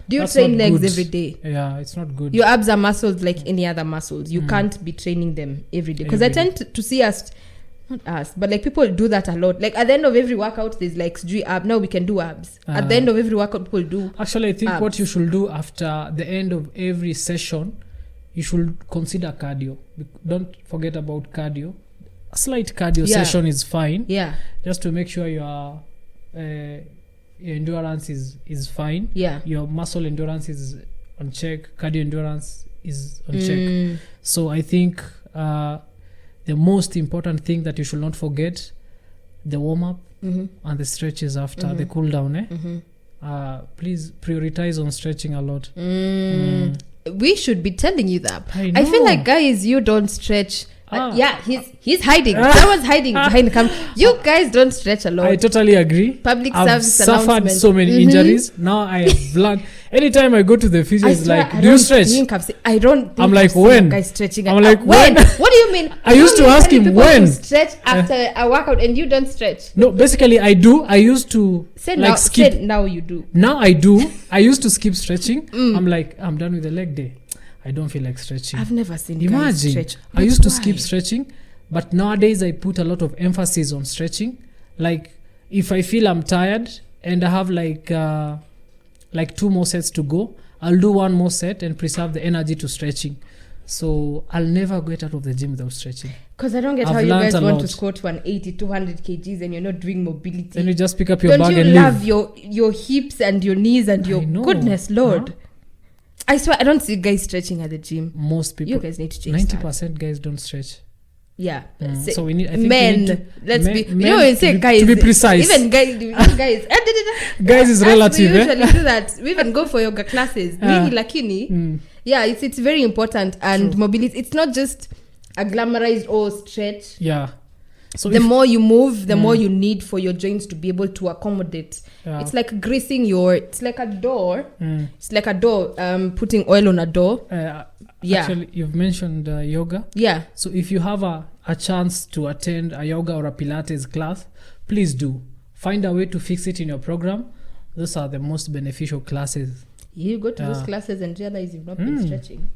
S3: do you train legs every day?
S2: Yeah, it's not good.
S3: Your abs are muscles like any other muscles. You can't be training them every day, because I tend to see us, not us, but like people do that a lot. Like at the end of every workout, there's like ab. Now we can do abs. At the end of every workout, people do.
S2: Actually, I think
S3: abs.
S2: what you should do after the end of every session, you should consider cardio. Don't forget about cardio. A slight cardio session is fine.
S3: Yeah.
S2: Just to make sure your endurance is fine.
S3: Yeah.
S2: Your muscle endurance is on check. Cardio endurance is on check. So I think the most important thing that you should not forget, the warm-up and the stretches after the cool down. Please prioritize on stretching a lot.
S3: We should be telling you that.
S2: I
S3: feel
S2: know.
S3: like, guys, you don't stretch. Yeah, he's hiding. Someone's hiding behind the camera. You guys don't stretch a lot.
S2: I totally agree.
S3: Public
S2: I've
S3: service
S2: suffered
S3: announcement.
S2: so many injuries. Now I have learned. Anytime I go to the physio, it's like, do you stretch?
S3: I don't think
S2: I'm like,
S3: I've seen
S2: when?
S3: a guy stretching.
S2: I'm like,
S3: when?
S2: when?
S3: What do you mean?
S2: I used to ask him
S3: people
S2: when.
S3: to stretch after a workout and you don't stretch.
S2: No, basically I do. I used to skip.
S3: Now you do.
S2: Now I do. I used to skip stretching. I'm like, I'm done with the leg day. I don't feel like stretching.
S3: I've never seen guys
S2: Imagine.
S3: stretch.
S2: I used to skip stretching, but nowadays I put a lot of emphasis on stretching. Like if I feel I'm tired and I have like 2 more sets to go, I'll do 1 more set and preserve the energy to stretching. So I'll never get out of the gym without stretching.
S3: Because I don't get
S2: I've
S3: how you
S2: learnt
S3: guys
S2: a
S3: want
S2: lot.
S3: to squat 180, 200 kgs and you're not doing mobility.
S2: Then you just pick up your
S3: Don't
S2: bag
S3: you
S2: and
S3: love
S2: leave.
S3: your hips and your knees and your
S2: know.
S3: goodness, Lord?
S2: Huh?
S3: I swear I don't see guys stretching at the gym.
S2: Most people,
S3: You guys need to change
S2: 90% guys don't stretch.
S3: Yeah.
S2: So we need. I think
S3: men.
S2: we need to,
S3: Let's
S2: men,
S3: be. You
S2: men
S3: know, when you say guys.
S2: to be precise.
S3: Even guys.
S2: Guys is
S3: As
S2: relative.
S3: We usually do that. We even go for yoga classes. Mimi lakini.
S2: Mm.
S3: Yeah, it's very important, and
S2: True.
S3: mobility. It's not just a glamorized stretch.
S2: Yeah. So
S3: The more you move, the more you need for your joints to be able to accommodate.
S2: Yeah.
S3: It's like greasing it's like a door.
S2: Mm.
S3: It's like a door, putting oil on a door. Yeah.
S2: Actually, you've mentioned yoga.
S3: Yeah.
S2: So if you have a chance to attend a yoga or a Pilates class, please do. Find a way to fix it in your program. Those are the most beneficial classes.
S3: You go to those
S2: Yeah.
S3: classes and realize you've not been stretching.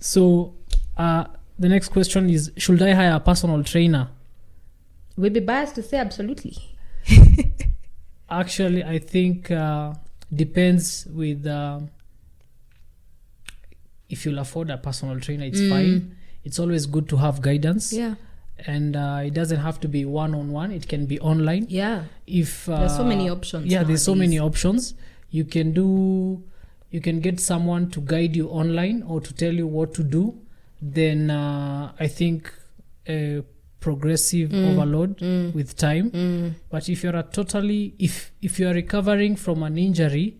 S2: So the next question is, should I hire a personal trainer?
S3: We'd be biased to say absolutely.
S2: Actually, I think depends with if you'll afford a personal trainer, it's fine. It's always good to have guidance.
S3: Yeah.
S2: And it doesn't have to be one-on-one. It can be online.
S3: Yeah.
S2: If
S3: There's so many options
S2: Yeah, there's so
S3: nowadays.
S2: many options. You can get someone to guide you online or to tell you what to do. Then I think progressive overload with time. But if you're if you are recovering from an injury,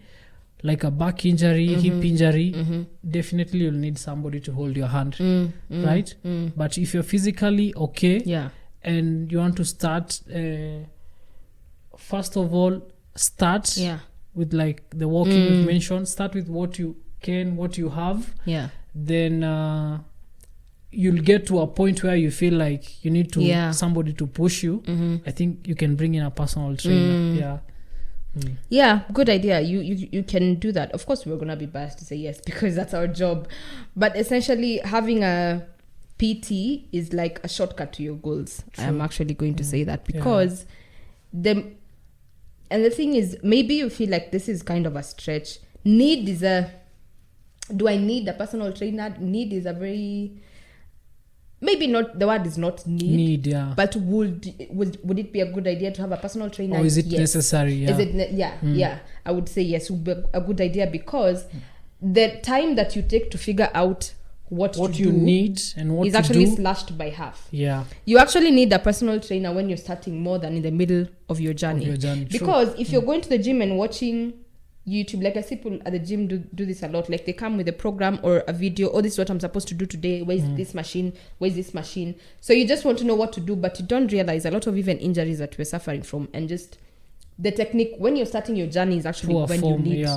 S2: like a back injury, hip injury, definitely you'll need somebody to hold your hand, right? But if you're physically okay,
S3: Yeah.
S2: and you want to start, first of all, start
S3: Yeah.
S2: with like the walking you mentioned. Start with what you have.
S3: Yeah.
S2: Then you'll get to a point where you feel like you need to somebody to push you. I think you can bring in a personal trainer. Yeah.
S3: Yeah, good idea. You can do that. Of course, we're gonna be biased to say yes because that's our job. But essentially, having a PT is like a shortcut to your goals. I'm actually going to say that because the thing is, maybe you feel like this is kind of a stretch. Do I need a personal trainer? Need is a very, maybe not, the word is not need.
S2: Yeah.
S3: But would it be a good idea to have a personal trainer?
S2: Or is it
S3: Yes.
S2: necessary? Yeah.
S3: Is it yeah. I would say yes, would be a good idea because the time that you take to figure out what to
S2: you
S3: do
S2: need and what
S3: is
S2: to
S3: actually
S2: do.
S3: slashed by half.
S2: Yeah.
S3: You actually need a personal trainer when you're starting more than in the middle of your journey.
S2: True.
S3: Because if you're going to the gym and watching YouTube, like I see people at the gym do this a lot. Like they come with a program or a video. Oh, this is what I'm supposed to do today. Where's this machine? Where's this machine? So you just want to know what to do, but you don't realize a lot of even injuries that we're suffering from, and just the technique when you're starting your journey is actually
S2: Poor
S3: when
S2: form,
S3: you need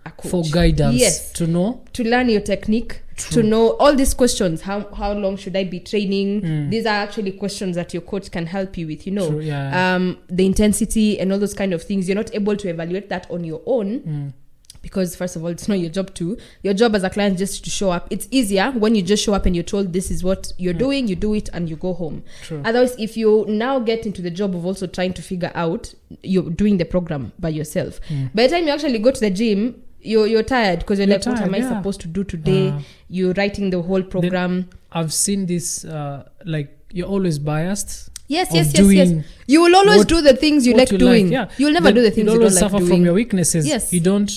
S3: a coach.
S2: For guidance.
S3: Yes.
S2: To know.
S3: To learn your technique,
S2: True.
S3: to know all these questions. How long should I be training? These are actually questions that your coach can help you with, you know.
S2: True, yeah.
S3: The intensity and all those kind of things. You're not able to evaluate that on your own. Because first of all, it's not your job to. Your job as a client is just to show up. It's easier when you just show up and you're told this is what you're doing, you do it and you go home.
S2: True.
S3: Otherwise, if you now get into the job of also trying to figure out, you're doing the program by yourself. By the time you actually go to the gym, you're tired because you're like, what am I supposed to do today? You're writing the whole program.
S2: I've seen this, like, you're always biased.
S3: Yes.
S2: doing
S3: You will always
S2: what-
S3: do the things you
S2: what
S3: like
S2: you
S3: doing.
S2: Yeah.
S3: You'll never do the things you
S2: always
S3: don't like
S2: suffer
S3: doing.
S2: from your weaknesses.
S3: Yes.
S2: You don't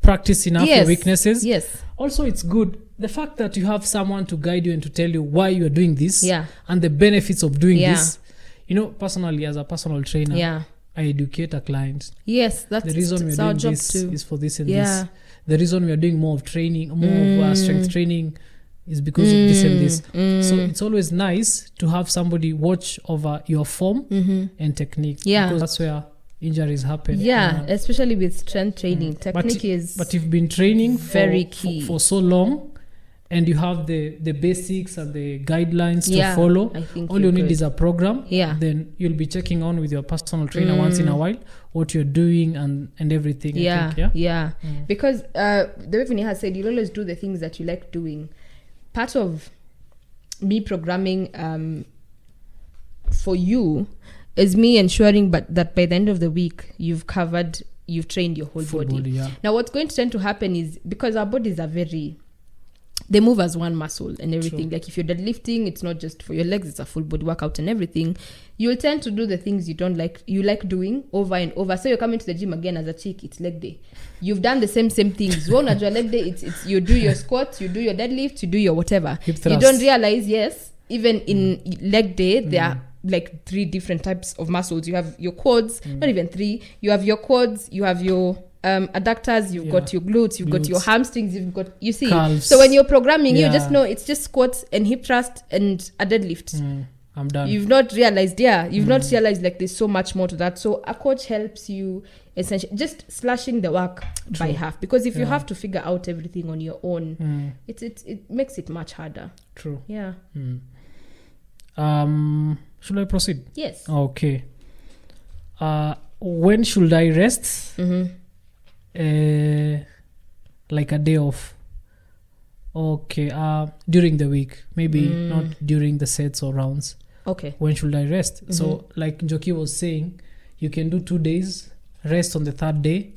S2: practice enough your weaknesses.
S3: Yes.
S2: Also, it's good. The fact that you have someone to guide you and to tell you why you are doing this
S3: Yeah.
S2: and the benefits of doing
S3: Yeah.
S2: this. You know, personally, as a personal trainer,
S3: Yeah.
S2: I educate a client.
S3: Yes. That's
S2: The reason we're
S3: it's our
S2: doing
S3: job
S2: this
S3: too.
S2: is for this and
S3: Yeah.
S2: this. The reason we are doing more of training, more of strength training is because of this and this. So it's always nice to have somebody watch over your form and technique.
S3: Yeah.
S2: Because that's where injuries happen.
S3: Yeah, especially with strength training. Technique is
S2: But you've been training
S3: very
S2: for,
S3: key.
S2: for so long, and you have the basics and the guidelines
S3: Yeah,
S2: to follow.
S3: I think
S2: All
S3: you're
S2: you need
S3: good.
S2: is a program.
S3: Yeah.
S2: Then you'll be checking on with your personal trainer once in a while what you're doing and everything. I think,
S3: yeah. Because the way Vinny has said, you'll always do the things that you like doing. Part of me programming for you is me ensuring that by the end of the week you've trained your whole
S2: Full
S3: body.
S2: body, yeah.
S3: Now what's going to tend to happen is, because our bodies are they move as one muscle and everything.
S2: True.
S3: Like if you're deadlifting, it's not just for your legs, it's a full body workout and everything. You'll tend to do the things you like doing over and over. So you're coming to the gym again as a chick, it's leg day. You've done the same things. When on your leg day, it's you do your squats, you do your deadlift, you do your whatever.
S2: Hip
S3: You
S2: thrust.
S3: don't realize, yes, even in leg day, there are like 3 different types of muscles. You have your quads, not even 3. You have your quads, you have your adductors, you've got your glutes, you've got your hamstrings, you've got, you see.
S2: Calves.
S3: So when you're programming, you
S2: Yeah.
S3: just know it's just squats and hip thrust and a deadlift.
S2: I'm done.
S3: You've not realized, not realized like there's so much more to that. So a coach helps you essentially just slashing the work by half, because if you have to figure out everything on your own, it makes it much harder.
S2: True.
S3: Yeah.
S2: Should I proceed?
S3: Yes.
S2: Okay. When should I rest? Like a day off. Okay. During the week, maybe not during the sets or rounds.
S3: Okay.
S2: When should I rest? So like Njoki was saying, you can do 2 days, rest on the 3rd day,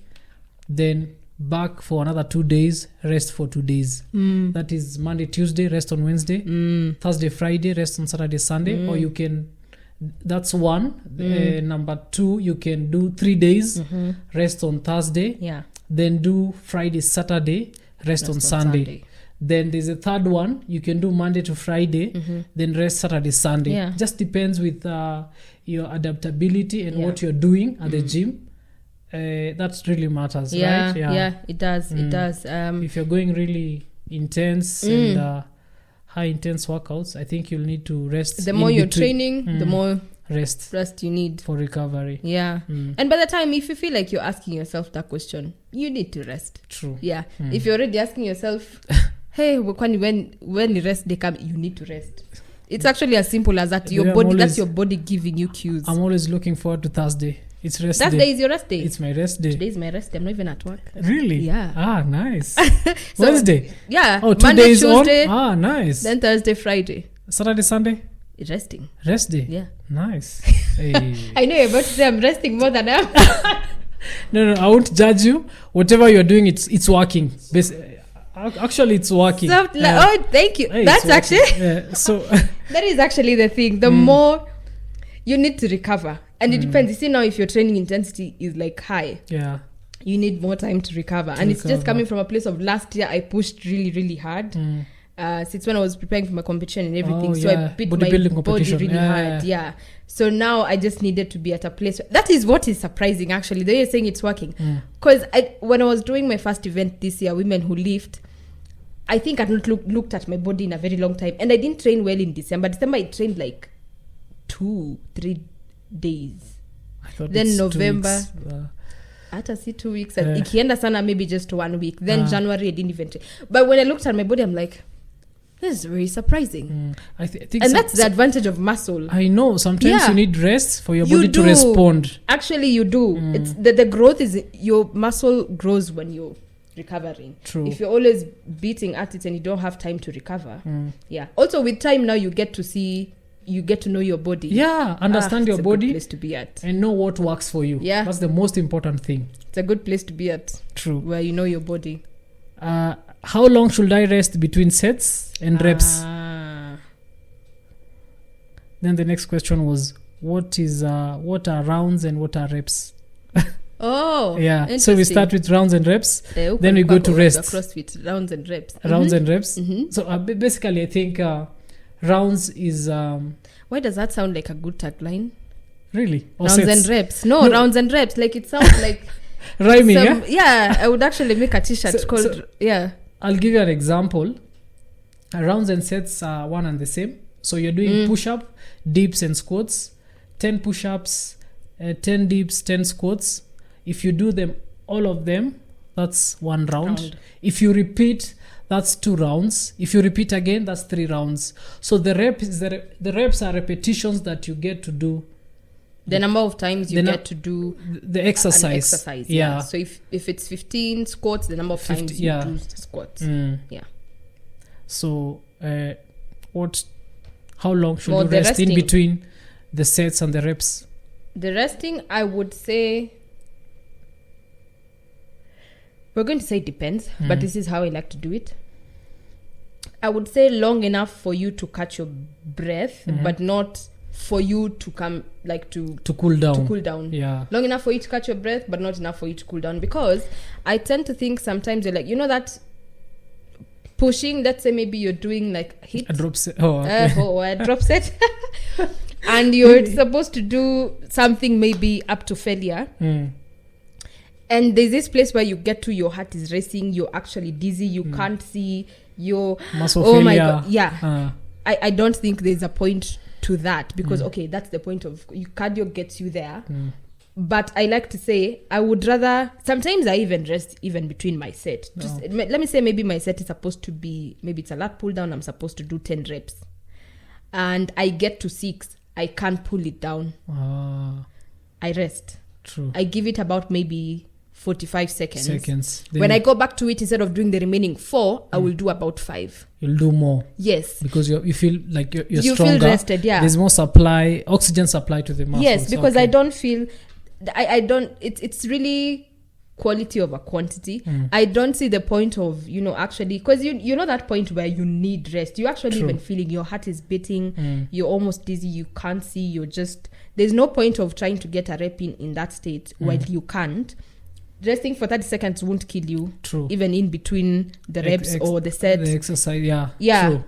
S2: then back for another 2 days, rest for 2 days. That is Monday, Tuesday, rest on Wednesday, Thursday, Friday, rest on Saturday, Sunday. Or you can, that's one. Number 2, you can do 3 days, rest on Thursday,
S3: Yeah.
S2: then do Friday, Saturday, rest on Sunday. Then there's a 3rd one. You can do Monday to Friday, then rest Saturday, Sunday.
S3: Yeah.
S2: Just depends with your adaptability and what you're doing at the gym. That really matters, right?
S3: Yeah, it does. It does.
S2: If you're going really intense and high intense workouts, I think you'll need to rest.
S3: The more you're training, the more
S2: rest
S3: you need.
S2: for recovery.
S3: Yeah. And by the time, if you feel like you're asking yourself that question, you need to rest.
S2: True.
S3: Yeah. If you're already asking yourself, hey, when the rest day come, you need to rest. It's actually as simple as that. Your
S2: Yeah,
S3: body,
S2: I'm
S3: that's
S2: always-
S3: your body giving you cues.
S2: I'm always looking forward to Thursday. It's rest
S3: That
S2: day.
S3: day is your rest day.
S2: It's my rest day.
S3: Today is my rest day. I'm not even at work.
S2: Really?
S3: Yeah.
S2: Ah, nice.
S3: So-
S2: Wednesday.
S3: Yeah.
S2: Oh, 2
S3: Monday,
S2: days
S3: Tuesday,
S2: on. Ah, nice.
S3: then Thursday, Friday.
S2: Saturday, Sunday,
S3: Resting.
S2: rest day.
S3: Yeah.
S2: Nice. Hey.
S3: I know you're about to say I'm resting more than I am.
S2: No, I won't judge you. Whatever you're doing, it's working. Actually, it's working.
S3: Oh, thank you.
S2: Hey,
S3: That's
S2: it's working.
S3: actually
S2: So
S3: that is actually the thing. The more you need to recover, and it depends. You see, now if your training intensity is like high,
S2: yeah.
S3: you need more time to recover. And it's just
S2: recover.
S3: coming from a place of last year I pushed really, really hard. Since when I was preparing for my competition and everything.
S2: Oh,
S3: So I
S2: yeah.
S3: beat my
S2: Bodybuilding
S3: body
S2: competition.
S3: really
S2: Yeah,
S3: hard. Yeah. So now I just needed to be at a place. That is what is surprising, actually. The way you're saying it's working. Because when I was doing my first event this year, Women Who Lift, I think I'd not looked at my body in a very long time. And I didn't train well in December. December, I trained like 2-3 days.
S2: I thought
S3: Then
S2: it's 2
S3: November.
S2: weeks.
S3: hata si 2 weeks ikienda sana maybe just 1 week then January I didn't even but when I looked at my body I'm like, this is very surprising.
S2: I think
S3: and that's the advantage of muscle.
S2: I know sometimes you need rest for your
S3: You
S2: body to
S3: do.
S2: respond.
S3: Actually you do. It's the growth is your muscle grows when you're recovering.
S2: True.
S3: If you're always beating at it and you don't have time to recover. Also with time now you get to know your body.
S2: Understand your
S3: it's a
S2: body
S3: good place to be at.
S2: and know what works for you. That's the most important thing.
S3: It's a good place to be at.
S2: True.
S3: Where you know your body.
S2: How long should I rest between sets and reps? Then the next question was, what are rounds and what are reps? So we start with rounds and reps, then we go to rest.
S3: CrossFit rounds and reps.
S2: Rounds and reps. So basically I think rounds is
S3: why does that sound like a good tagline?
S2: Really? Or
S3: Rounds
S2: sets?
S3: and reps. No, rounds and reps. Like it sounds like
S2: rhyming.
S3: I would actually make a t-shirt called
S2: I'll give you an example. Rounds and sets are one and the same. So you're doing push-up, dips and squats, 10 push-ups, 10 dips, 10 squats. If you do them, all of them, that's 1 round. If you repeat, that's 2 rounds. If you repeat again, that's 3 rounds. So the reps are repetitions that you get to do.
S3: The number of times you get to do
S2: the exercise.
S3: So if it's 15 squats, the number of times you do squats.
S2: So how long should you rest in between the sets and the reps?
S3: The resting, I would say, we're going to say it depends, but this is how I like to do it. I would say long enough for you to catch your breath, but not for you to come to
S2: cool down.
S3: To cool down. Long enough for you to catch your breath, but not enough for you to cool down. Because I tend to think sometimes you're like, that pushing, let's say maybe you're doing like HIIT.
S2: A drop set.
S3: A drop set. And you're supposed to do something maybe up to failure. And there's this place where you get to, your heart is racing, you're actually dizzy, you can't see, your
S2: muscle failure.
S3: My God. I don't think there's a point to that, because that's the point of cardio gets you there. But I like to say I would rather, sometimes I even rest even between my set. Let me say maybe my set is supposed to be, maybe it's a lat pull down, I'm supposed to do 10 reps and I get to 6, I can't pull it down. I rest.
S2: True.
S3: I give it about maybe 45 seconds.
S2: Then
S3: when I go back to it, instead of doing the remaining 4, I will do about 5.
S2: You'll do more.
S3: Yes.
S2: Because you feel like you're
S3: you
S2: stronger.
S3: Feel rested,
S2: There's more oxygen supply to the muscles.
S3: Yes, because I don't feel, it's really quality over quantity. I don't see the point of, actually, because you know that point where you need rest. You actually even feeling your heart is beating, you're almost dizzy, you can't see, there's no point of trying to get a rep in that state while you can't. Resting for 30 seconds won't kill you.
S2: True.
S3: Even in between the reps or the set.
S2: The exercise,
S3: True.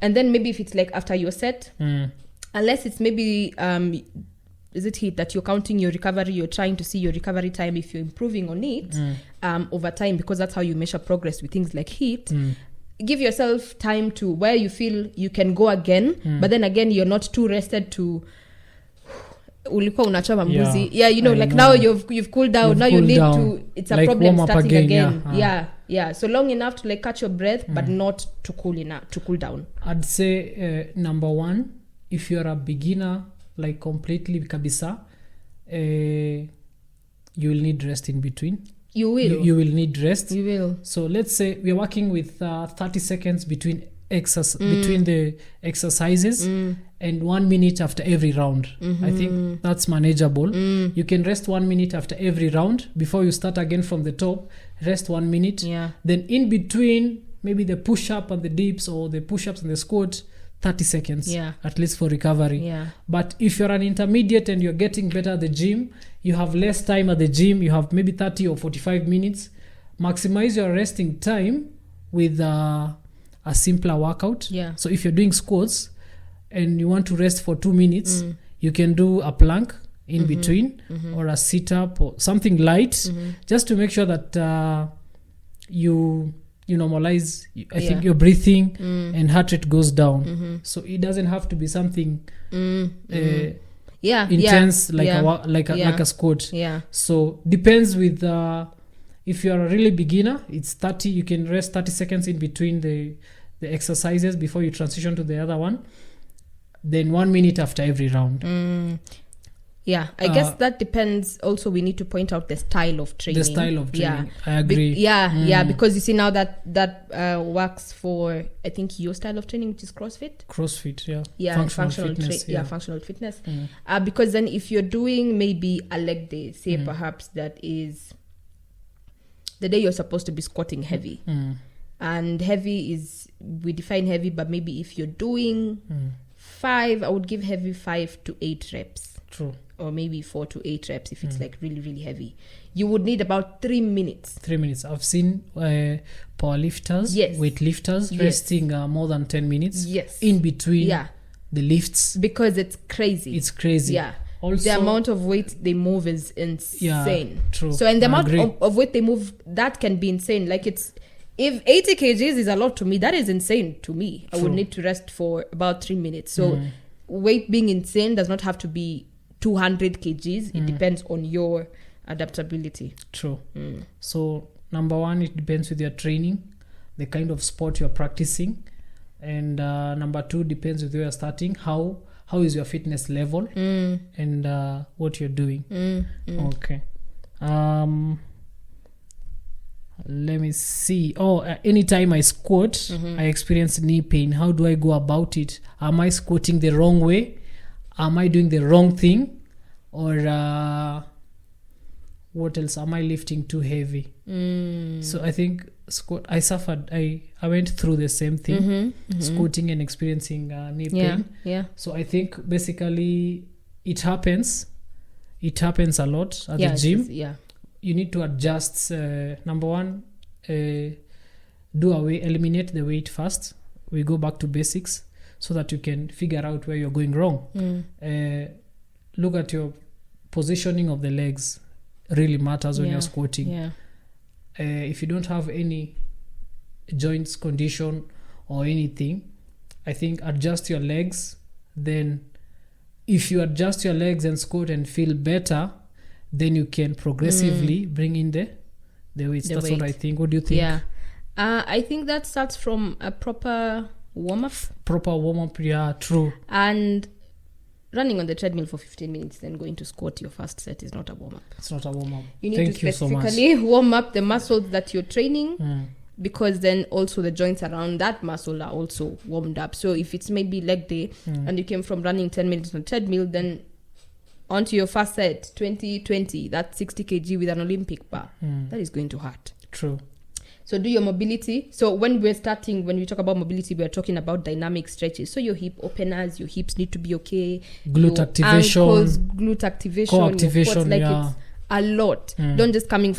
S2: And
S3: then maybe if it's like after your set, unless it's maybe, is it HIIT that you're counting your recovery, you're trying to see your recovery time, if you're improving on it over time, because that's how you measure progress with things like HIIT. Give yourself time to where you feel you can go again, but then again, you're not too rested to... ulikuwa unachoma mbuzi now you've cooled down, now you need to, it's a like problem starting again. So long enough to catch your breath, but not to cool down.
S2: I'd say number 1, if you're a beginner completely kabisa, you will need rest in between. You will need rest.
S3: You will.
S2: So let's say we're working with 30 seconds between between the exercises and 1 minute after every round. I think that's manageable. You can rest 1 minute after every round before you start again from the top. Rest 1 minute. Then in between, maybe the push-up and the dips, or the push-ups and the squat, 30 seconds at least for recovery. But if you're an intermediate and you're getting better at the gym, you have less time at the gym, you have maybe 30 or 45 minutes. Maximize your resting time with a simpler workout. So if you're doing squats and you want to rest for 2 minutes, you can do a plank in between, or a sit-up or something light, just to make sure that you normalize, I think, your breathing and heart rate goes down. So it doesn't have to be something
S3: yeah,
S2: intense
S3: yeah,
S2: like
S3: yeah,
S2: like a squat.
S3: yeah.
S2: So depends with if you are a really beginner, it's 30. You can rest 30 seconds in between the exercises before you transition to the other one. Then 1 minute after every round.
S3: Yeah, I guess that depends. Also, we need to point out the style of training.
S2: The style of training,
S3: Yeah.
S2: I agree.
S3: Yeah, because you see now that works for, I think, your style of training, which is CrossFit.
S2: CrossFit, yeah.
S3: Yeah,
S2: Functional fitness,
S3: functional fitness. Because then if you're doing maybe a leg day, say perhaps that is the day you're supposed to be squatting heavy. And heavy is, we define heavy, but maybe if you're doing 5, I would give heavy 5 to 8 reps.
S2: True.
S3: Or maybe 4 to 8 reps if it's like really, really heavy. You would need about 3 minutes.
S2: 3 minutes. I've seen powerlifters,
S3: Yes.
S2: weightlifters
S3: Yes.
S2: resting more than 10 minutes
S3: Yes.
S2: in between
S3: Yeah,
S2: the lifts.
S3: because it's crazy.
S2: It's crazy.
S3: Yeah.
S2: Also,
S3: The amount of weight they move is insane.
S2: true.
S3: So, and the
S2: I
S3: amount
S2: agree.
S3: of weight they move, that can be insane. Like if 80 kgs is a lot to me, that is insane to me. I would
S2: True.
S3: need to rest for about 3 minutes. So weight being insane does not have to be 200 kgs. It depends on your adaptability.
S2: True. So number one, it depends with your training, the kind of sport you're practicing, and number two, depends with where you're starting. How is your fitness level and what you're doing. Okay. Let me see. Anytime I squat, I experience knee pain. How do I go about it? Am I squatting the wrong way? Am I doing the wrong thing? Or what else? Am I lifting too heavy? So I think squat, I suffered. I went through the same thing, squatting and experiencing knee pain.
S3: Yeah.
S2: So I think basically it happens. It happens a lot at the gym. You need to adjust. Number one, eliminate the weight first. We go back to basics so that you can figure out where you're going wrong. Look at your positioning of the legs. Really matters when you're squatting. If you don't have any joints condition or anything, I think adjust your legs. Then if you adjust your legs and squat and feel better, then you can progressively bring in the weights. That's what I think. What do you think?
S3: Yeah. I think that starts from a proper warm-up.
S2: Yeah, true.
S3: And running on the treadmill for 15 minutes, then going to squat your first set is not a warm-up.
S2: It's not a warm-up.
S3: You need to specifically warm up the muscles that you're training, because then also the joints around that muscle are also warmed up. So if it's maybe leg day and you came from running 10 minutes on a treadmill, then onto your first set, 20-20, that's 60 kg with an Olympic bar. That is going to hurt.
S2: True.
S3: So do your mobility. So when we talk about mobility, we're talking about dynamic stretches. So your hip openers, your hips need to be okay.
S2: Glute
S3: your
S2: activation.
S3: Ankles, glute activation.
S2: Core activation,
S3: it's a lot. Don't just come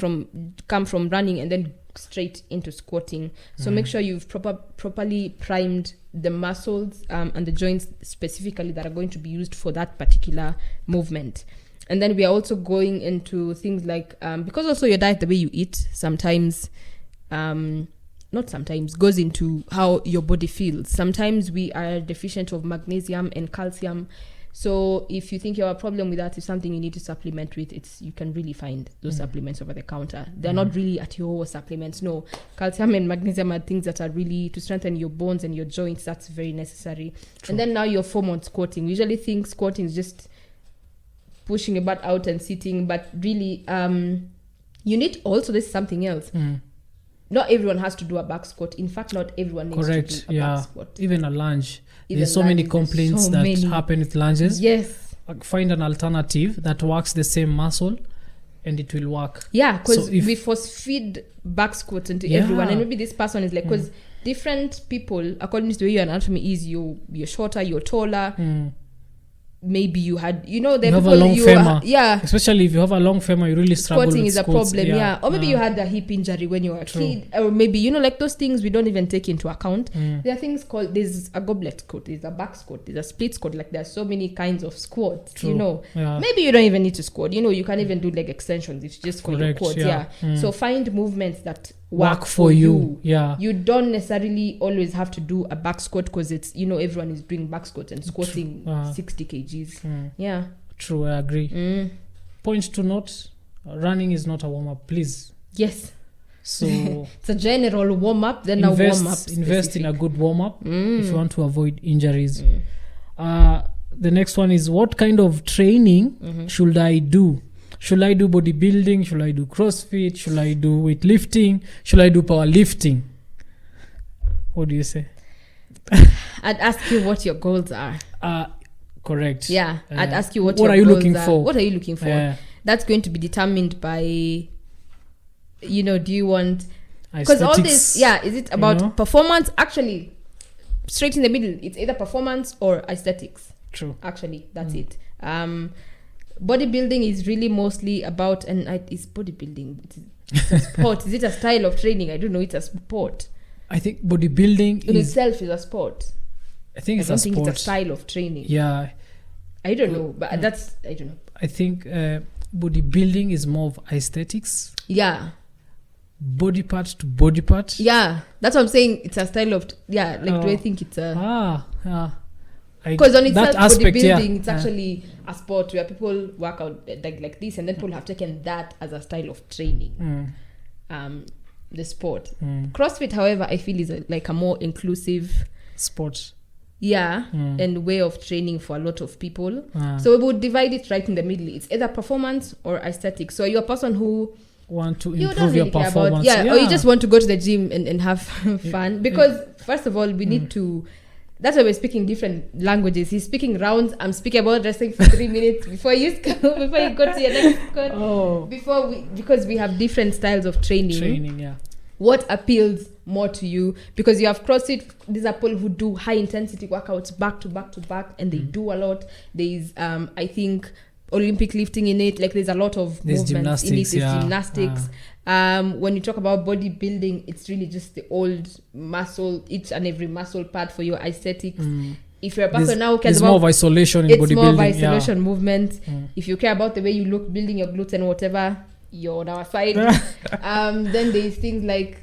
S3: from running and then straight into squatting. So make sure you've properly primed the muscles and the joints specifically that are going to be used for that particular movement. And then we are also going into things like because also your diet, the way you eat, goes into how your body feels. Sometimes we are deficient of magnesium and calcium. So if you think you have a problem with that, it's something you need to supplement with. You can really find those supplements over the counter. They're not really at your supplements. No, calcium and magnesium are things that are really to strengthen your bones and your joints. That's very necessary. True. And then now your form on squatting. We usually think squatting is just pushing your butt out and sitting, but really you need also, this is something else. Not everyone has to do a back squat. In fact, not everyone needs to do a back squat.
S2: Even a lunge. There's so many complaints that happen with lunges.
S3: Yes.
S2: Find an alternative that works the same muscle and it will work.
S3: Yeah, because we force feed back squats into everyone. And maybe this person is like, because different people, according to the way your anatomy is, you're shorter, you're taller. Maybe you had, you have a long femur.
S2: Especially if you have a long femur, you really struggle
S3: squatting
S2: with
S3: is a problem. Or maybe you had a hip injury when you were a kid, or maybe like those things we don't even take into account. There are things called, there's a goblet squat, there's a back squat, there's a split squat. Like there's so many kinds of squats. Maybe you don't even need to squat. You can even do leg extensions. It's just for your quads. So find movements that work for you. You don't necessarily always have to do a back squat, because it's everyone is doing back squats and squatting 60 kgs.
S2: True, I agree. Point to note: running is not a warm up. Please.
S3: Yes.
S2: So
S3: It's a general warm up, then a warm up.
S2: invest in a good warm up if you want to avoid injuries. The next one is, what kind of training should I do? Should I do bodybuilding? Should I do CrossFit? Should I do weightlifting? Should I do powerlifting? What do you say?
S3: I'd ask you what your goals are.
S2: Correct.
S3: Yeah, I'd ask you what
S2: are
S3: your
S2: you
S3: goals
S2: looking
S3: are.
S2: for?
S3: What are you looking for?
S2: Yeah.
S3: That's going to be determined by, do you want, because all this, is it about performance? Actually, straight in the middle, it's either performance or aesthetics.
S2: True.
S3: Actually, that's it. Bodybuilding is really mostly about, it's bodybuilding. It's a sport. Is it a style of training? I don't know. It's a sport.
S2: I think bodybuilding
S3: in itself is a sport.
S2: I think it's
S3: I don't
S2: a
S3: think
S2: sport.
S3: It's a style of training.
S2: Yeah.
S3: I don't know, but I don't know.
S2: I think bodybuilding is more of aesthetics.
S3: Yeah.
S2: Body part to body part.
S3: Yeah, that's what I'm saying. It's a style of do I think it's a because on itself bodybuilding it's actually a sport where people work out like this, and then people have taken that as a style of training. The sport. CrossFit, however, I feel is a more inclusive
S2: sport.
S3: Yeah, and way of training for a lot of people. So we would divide it right in the middle. It's either performance or aesthetic. So you're a person who
S2: want to improve your performance,
S3: or you just want to go to the gym and have fun, because first of all we need to, that's why we're speaking different languages. He's speaking rounds, I'm speaking about wrestling for 3 minutes before you go to your next squat. Because we have different styles of training. What appeals more to you? Because you have CrossFit, these are people who do high intensity workouts back to back to back, and they do a lot. There's I think Olympic lifting in it, there's a lot of movements in it. There's gymnastics. When you talk about bodybuilding, it's really just the old muscle, each and every muscle part for your aesthetics. If you're a person now who cares about,
S2: more of isolation in bodybuilding.
S3: It's more of isolation movement. If you care about the way you look, building your glutes and whatever, you're on our side. Then there's things like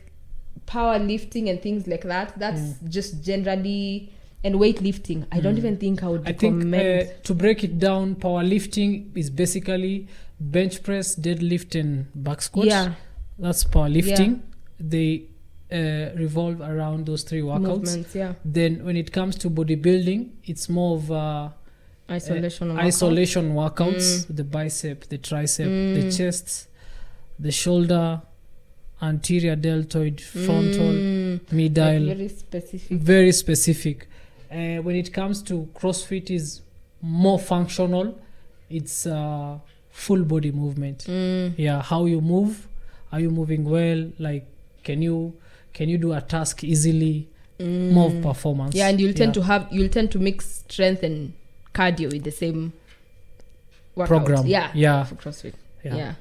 S3: powerlifting and things like that. That's just generally. And weightlifting, I don't even think I would recommend.
S2: I think to break it down, powerlifting is basically bench press, deadlift, and back squat. Yeah, that's powerlifting. They revolve around those three workouts. Movements, yeah. Then when it comes to bodybuilding, it's more of isolation workouts. The bicep, the tricep, the chest, the shoulder, anterior deltoid, frontal, medial. Very specific. When it comes to CrossFit, is more functional. It's full body movement. Yeah, how you move. Are you moving well? Can you do a task easily? More of performance. Yeah, and you'll tend to mix strength and cardio with the same workout program. Yeah, for CrossFit. Yeah.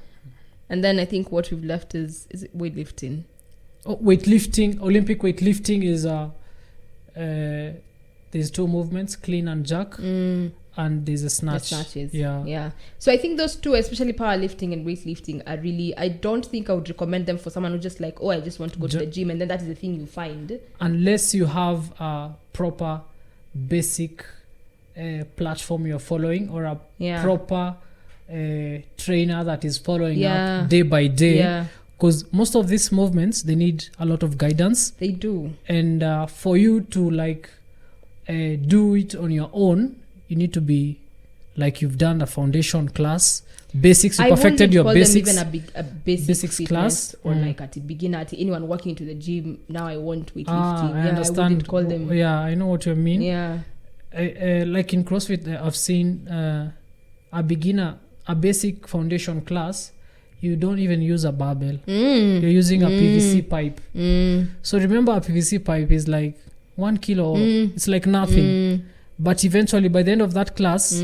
S2: And then I think what we've left is weightlifting. Weightlifting, Olympic weightlifting is there's two movements, clean and jerk, and there's a snatch. The snatches. Yeah. So I think those two, especially powerlifting and weightlifting, are really, I don't think I would recommend them for someone who just I just want to go to the gym, and then that is the thing you find. Unless you have a proper basic platform you're following, or a proper trainer that is following up day by day. Because most of these movements, they need a lot of guidance. They do. And for you to do it on your own, you need to be you've done a foundation class, basics. You perfected your basics. I wouldn't call them even a basics class, or at a beginner, at anyone walking to the gym. Now I want weightlifting. I understand. I wouldn't call them. Yeah, I know what you mean. Yeah. Like in CrossFit, I've seen a beginner, a basic foundation class. You don't even use a barbell. You're using a PVC pipe. So remember, a PVC pipe is 1 kilo. It's nothing. But eventually, by the end of that class,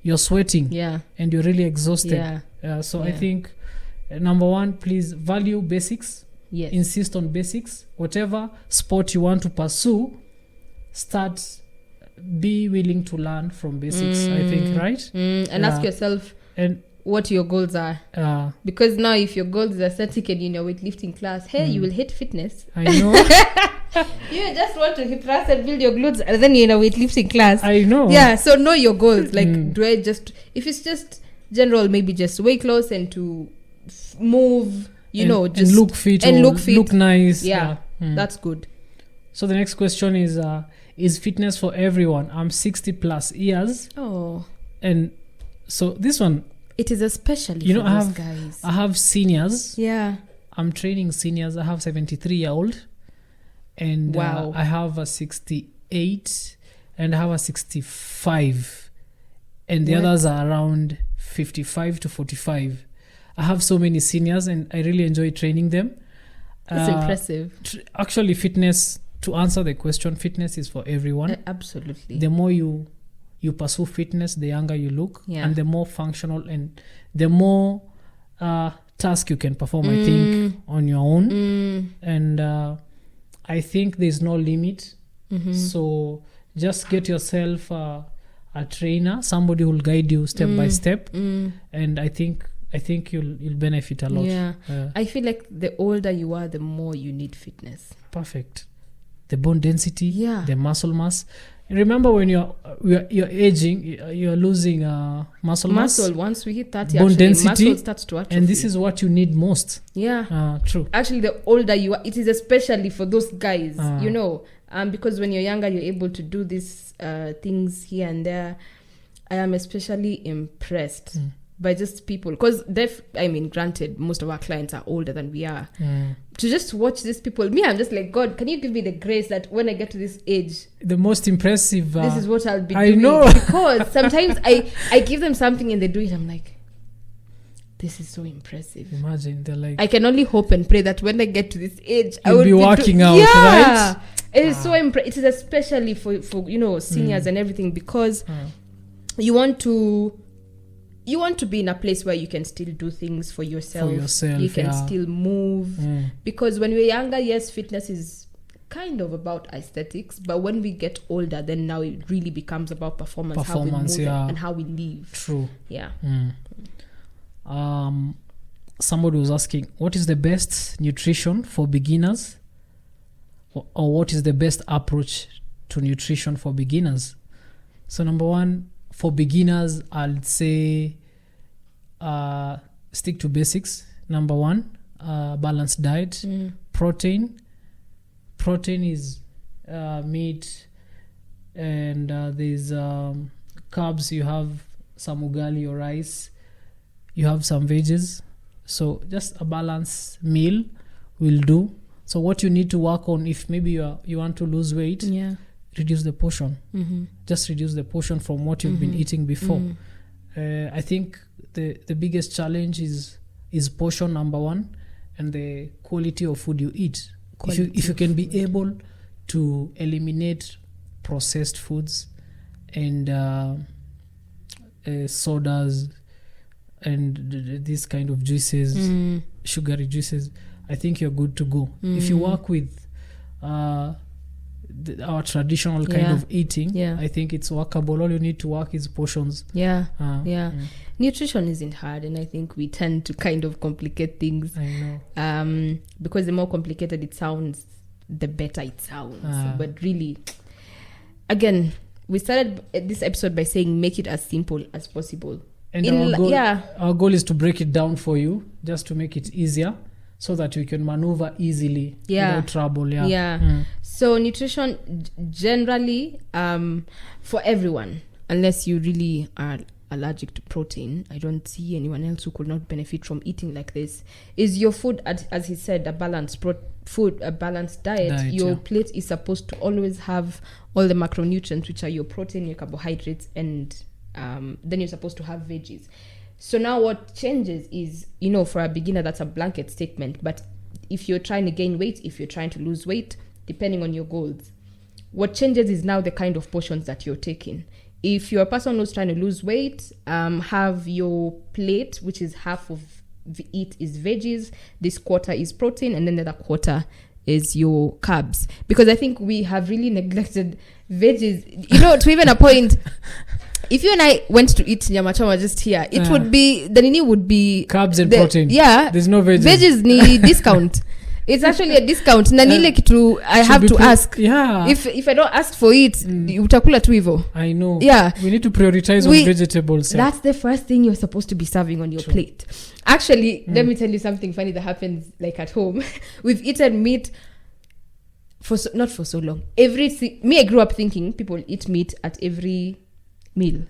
S2: you're sweating. Yeah. And you're really exhausted. Yeah. So I think, number one, please value basics. Yes. Insist on basics. Whatever sport you want to pursue, be willing to learn from basics, I think, right? And ask yourself what your goals are. Because now if your goals are aesthetic and in your weightlifting class, you will hate fitness. I know.
S3: You just want to hip thrust and build your glutes, and then you're in a weightlifting class.
S2: I know.
S3: Yeah, so know your goals. Like, do I just, if it's just general, maybe just weight loss and to move, just
S2: and look fit
S3: and
S2: or
S3: look fit.
S2: look nice.
S3: Yeah, that's good.
S2: So the next question is fitness for everyone? I'm 60 plus years,
S3: Oh,
S2: and so this one,
S3: it is especially
S2: you know,
S3: for
S2: I
S3: those
S2: have
S3: guys.
S2: I have seniors.
S3: Yeah.
S2: I'm training seniors. I have 73-year-old, and
S3: Wow.
S2: I have a 68, and I have a 65, and the
S3: What?
S2: others are around 55 to 45. I have so many seniors, and I really enjoy training them.
S3: That's impressive.
S2: Actually, fitness, to answer the question, fitness is for everyone.
S3: Absolutely.
S2: The more you pursue fitness, the younger you look,
S3: Yeah.
S2: and the more functional and the more task you can perform, I think, on your own. And I think there's no limit. So just get yourself a trainer, somebody who will guide you step by step, and I think you'll benefit a lot.
S3: Yeah. I feel like the older you are, the more you need fitness.
S2: Perfect. The bone density,
S3: Yeah.
S2: the muscle mass. Remember, when you're aging, you're losing muscle mass,
S3: Once we hit 30,
S2: bone
S3: actually,
S2: density,
S3: muscle starts to atrophy.
S2: and this is what you need most.
S3: Yeah.
S2: True.
S3: Actually, the older you are, it is especially for those guys,
S2: Ah.
S3: because when you're younger, you're able to do these things here and there. I am especially impressed by just people, because granted, most of our clients are older than we are. To just watch these people, I'm just like, God, can you give me the grace that when I get to this age,
S2: The most impressive.
S3: this is what I'll be
S2: I
S3: doing.
S2: know.
S3: Because sometimes I give them something and they do it, I'm like, this is so impressive.
S2: Imagine they're like,
S3: I can only hope and pray that when I get to this age, I
S2: You'll
S3: will
S2: be working out, right?
S3: It is so it is especially for seniors and everything, because you want to be in a place where you can still do things for yourself. You can still move. Because when we're younger, yes, fitness is kind of about aesthetics, but when we get older, then now it really becomes about performance, how we move and how we live.
S2: True.
S3: Yeah.
S2: Somebody was asking, what is the best nutrition for beginners, or what is the best approach to nutrition for beginners? So number one, for beginners, I'd say stick to basics. Number one, balanced diet. Protein is meat, and there's carbs. You have some ugali or rice, you have some veggies. So just a balanced meal will do. So what you need to work on, if maybe you want to lose weight, reduce the portion. Just reduce the portion from what you've been eating before. I think the biggest challenge is portion, number one, and the quality of food you eat. If you can be able to eliminate processed foods and sodas and these kind of juices, sugary juices, I think you're good to go. If you work with our traditional kind of eating, I think it's workable. All you need to work is portions. Nutrition
S3: isn't hard, and I think we tend to kind of complicate things.
S2: I know.
S3: Because the more complicated it sounds, the better it sounds. But really, again, we started this episode by saying make it as simple as possible.
S2: And our goal is to break it down for you, just to make it easier, so that you can maneuver easily without trouble. So nutrition generally, for everyone, unless you really are allergic to protein, I don't see anyone else who could not benefit from eating like this. Is your food, as he said, a balanced food, a balanced diet. Your plate is supposed to always have all the macronutrients, which are your protein, your carbohydrates, and then you're supposed to have veggies. So now what changes is, for a beginner, that's a blanket statement. But if you're trying to gain weight, if you're trying to lose weight, depending on your goals, what changes is now the kind of portions that you're taking. If you're a person who's trying to lose weight, have your plate, which is half of it is veggies, this quarter is protein, and then the other quarter is your carbs. Because I think we have really neglected veggies, to even a point. If you and I went to eat nyama choma just here, it would be, the nini would be carbs and protein.
S3: Yeah.
S2: There's no veggies.
S3: Veggies need discount. It's actually a discount. Na nile kitu I have to ask.
S2: Yeah.
S3: If I don't ask for it, utakula tu hivyo.
S2: I know.
S3: Yeah.
S2: We need to prioritize on vegetables.
S3: That's the first thing you're supposed to be serving on your plate. Actually, let me tell you something funny that happens like at home. We've eaten meat not for so long. I grew up thinking people eat meat at every meal.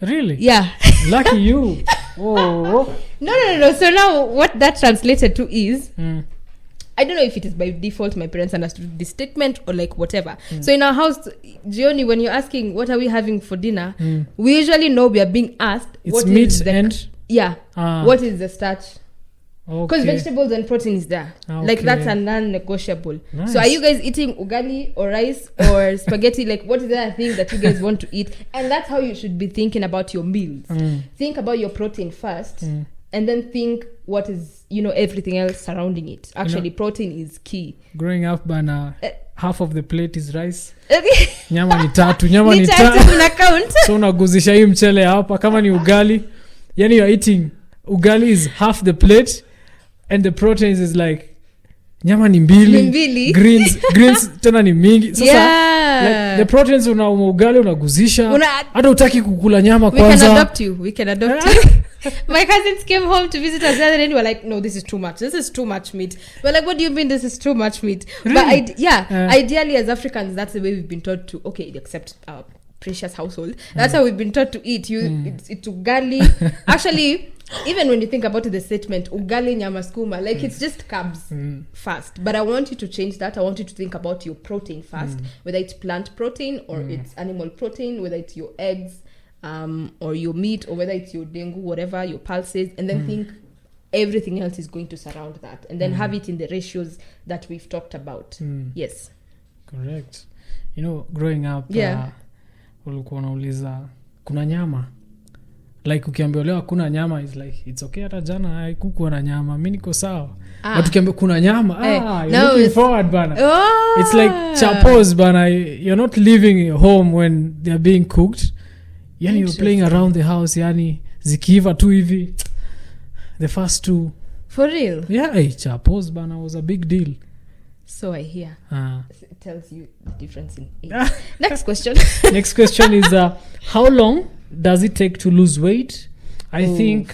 S2: Really?
S3: Yeah.
S2: Lucky you. Oh.
S3: No. So now what that translated to is I don't know if it is by default my parents understood this statement or like whatever. So in our house, Gioni, when you're asking what are we having for dinner, we usually know we are being asked
S2: it's
S3: what
S2: meat
S3: is the
S2: and
S3: what is the starch. Because
S2: okay.
S3: vegetables and protein is there.
S2: Okay.
S3: Like that's a non-negotiable.
S2: Nice.
S3: So are you guys eating ugali or rice or spaghetti? Like what is the other thing that you guys want to eat? And that's how you should be thinking about your meals. Think about your protein first and then think what is, everything else surrounding it. Actually, protein is key.
S2: Growing up, bana, half of the plate is rice.
S3: Okay.
S2: Nyama ni tatu. So unaguzisha hii mchele hapa kama ni ugali. Yani you're eating ugali is half the plate and the proteins is like nyama ni mbili. Greens tena ni mingi. Sasa like the proteins ugali unaguzisha hata utaki kukula nyama kwanza.
S3: We can adopt you. My cousins came home to visit us the other day and were like, no, this is too much meat. We're like, what do you mean this is too much meat? Really? But ideally as Africans, that's the way we've been taught to, except our precious household, that's how we've been taught to eat. It's ugali. Actually, even when you think about the statement ugali nyama skuma, like it's just carbs first. But I want you to change that. I want you to think about your protein first, whether it's plant protein or it's animal protein, whether it's your eggs or your meat, or whether it's your dengu, whatever, your pulses, and then think everything else is going to surround that, and then have it in the ratios that we've talked about. Yes,
S2: correct. Growing up, ulikuwa unauliza kuna nyama, like ukiambia leo kuna nyama is like it's okay, hata jana haikuwa na nyama, mimi niko sawa. But ukiambia kuna nyama, you're looking forward bana. It's like chapos bana, you're not leaving home when they're being cooked. Yani you're playing around the house, yani zikiva tu hivi. The first two.
S3: For real?
S2: Yeah, chapos bana was a big deal.
S3: So I hear. It tells you the difference in age. Next question.
S2: Next question is how long does it take to lose weight? I think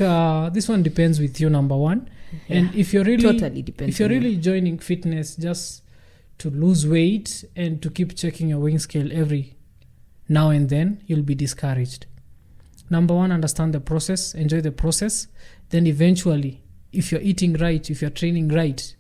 S2: this one depends with you, number one. And if you're really
S3: totally depends,
S2: if you're really joining fitness just to lose weight and to keep checking your weighing scale every now and then, you'll be discouraged. Number one, understand the process, enjoy the process. Then eventually, if you're eating right, if you're training right,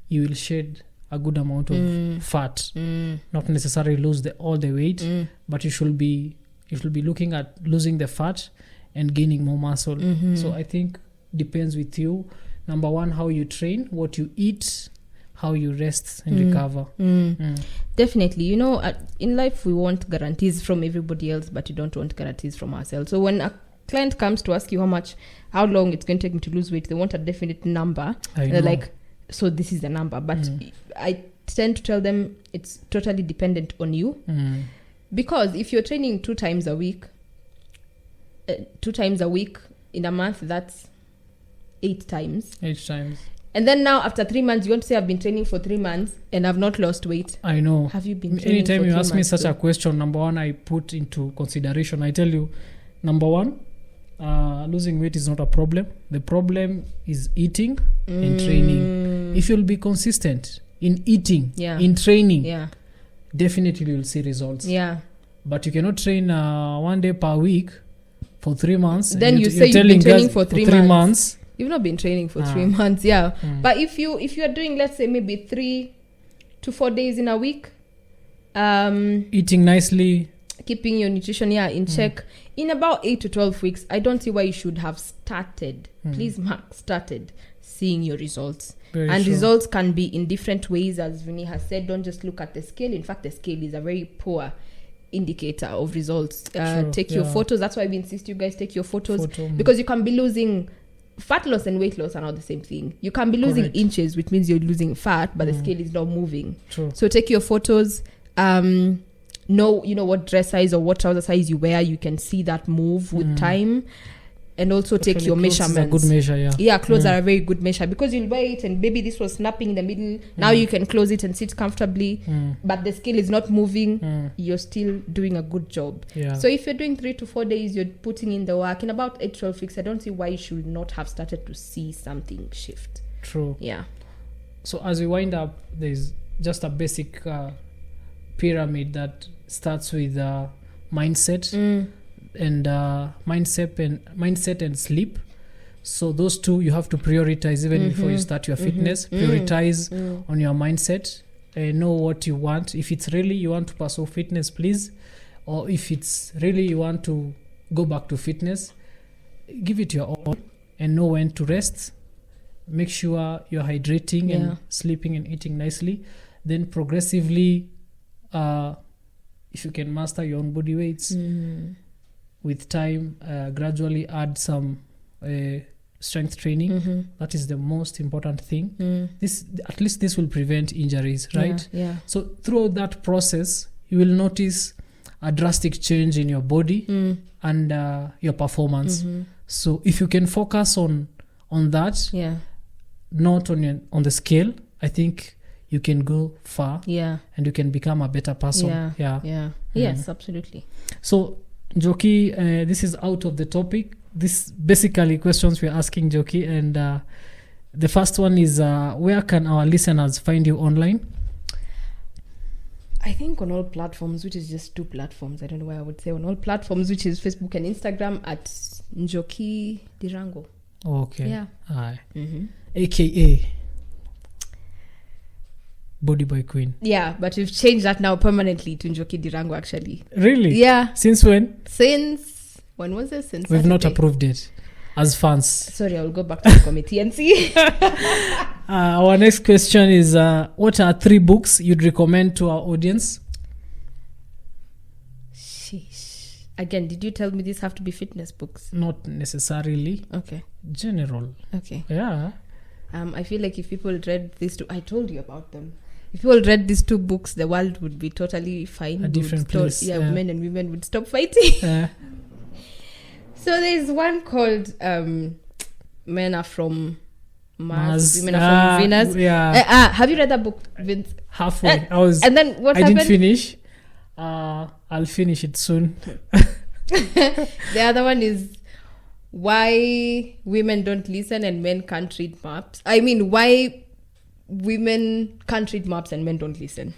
S2: you will shed a good amount of fat. Not necessarily lose all the weight, but you should be looking at losing the fat and gaining more muscle. So I think depends with you. Number one, how you train, what you eat, how you rest and recover.
S3: Definitely. In life we want guarantees from everybody else, but you don't want guarantees from ourselves. So when a client comes to ask you how long it's going to take me to lose weight, they want a definite number. They're like, so this is the number. But I tend to tell them it's totally dependent on you. Because if you're training 2 times a week in a month, that's 8 times.
S2: 8 times.
S3: And then now after 3 months, you want to say I've been training for 3 months and I've not lost weight.
S2: I know.
S3: Have you been training
S2: Anytime
S3: for 3
S2: you ask me
S3: months
S2: such a question, number one, I put into consideration. I tell you, number one, losing weight is not a problem. The problem is eating and training. If you'll be consistent in eating, in training, definitely you'll see results. But you cannot train 1 day per week for 3 months.
S3: Then you say you've been training for 3 months. You've not been training for 3 months, But if you are doing, let's say, maybe 3 to 4 days in a week,
S2: eating nicely,
S3: keeping your nutrition in check, in about 8 to 12 weeks, I don't see why you should have started. Please mark started seeing your results. Results can be in different ways, as Vinny has said. Don't just look at the scale. In fact, the scale is a very poor indicator of results. Take your photos. That's why we insist you guys take your photos, because you can be losing. Fat loss and weight loss are not the same thing. You can be losing inches, which means you're losing fat, but the scale is not moving. So take your photos. Know what dress size or what trouser size you wear. You can see that move with time. and also take
S2: Actually,
S3: your
S2: clothes is
S3: measurements.
S2: a good measure, yeah.
S3: Yeah, clothes are a very good measure because you'll wear it and maybe this was snapping in the middle. Now you can close it and sit comfortably, but the scale is not moving. You're still doing a good job.
S2: Yeah.
S3: So if you're doing 3 to 4 days, you're putting in the work. In about 8-12 weeks, I don't see why you should not have started to see something shift.
S2: True.
S3: Yeah.
S2: So as we wind up, there's just a basic pyramid that starts with mindset and mindset and sleep. So those two you have to prioritize even before you start your fitness. Prioritize on your mindset. Know what you want. If it's really you want to pursue fitness, please, or if it's really you want to go back to fitness, give it your all and know when to rest. Make sure you're hydrating and sleeping and eating nicely. Then progressively, if you can master your own body weights, with time, gradually add some strength training. That is the most important thing. At least this will prevent injuries, right?
S3: Yeah.
S2: So throughout that process, you will notice a drastic change in your body and your performance. So if you can focus on that, not on the scale, I think you can go far.
S3: Yeah.
S2: And you can become a better person.
S3: Yeah. Yes, absolutely.
S2: So Njoki, this is out of the topic. This basically questions we're asking Njoki, and the first one is where can our listeners find you online?
S3: I think on all platforms, which is just 2 platforms. I don't know why I would say on all platforms, which is Facebook and Instagram at Njoki Dirango.
S2: Okay.
S3: Yeah.
S2: Aye. AKA Body Boy Queen.
S3: Yeah, but we've changed that now permanently to Njoki Dirango, actually.
S2: Really?
S3: Yeah.
S2: Since when?
S3: Since, when was it? Since
S2: We've not
S3: Saturday.
S2: approved it as fans.
S3: Sorry, I'll go back to the committee and see.
S2: Our next question is what are 3 books you'd recommend to our audience?
S3: Sheesh. Again, did you tell me these have to be fitness books?
S2: Not necessarily.
S3: Okay.
S2: General.
S3: Okay.
S2: Yeah.
S3: I feel like if people read these 2, I told you about them. If people read these 2 books, the world would be totally fine.
S2: A different place.
S3: Yeah, men and women would stop fighting.
S2: Yeah.
S3: So there's one called Men Are From Mars, Women Are From Venus.
S2: Yeah.
S3: Have you read that book, Vince?
S2: Halfway.
S3: And then what
S2: I
S3: happened?
S2: didn't finish. I'll finish it soon.
S3: The other one is Why Women Don't Listen and Men Can't Read Maps. I mean, why women can't read maps and men don't listen.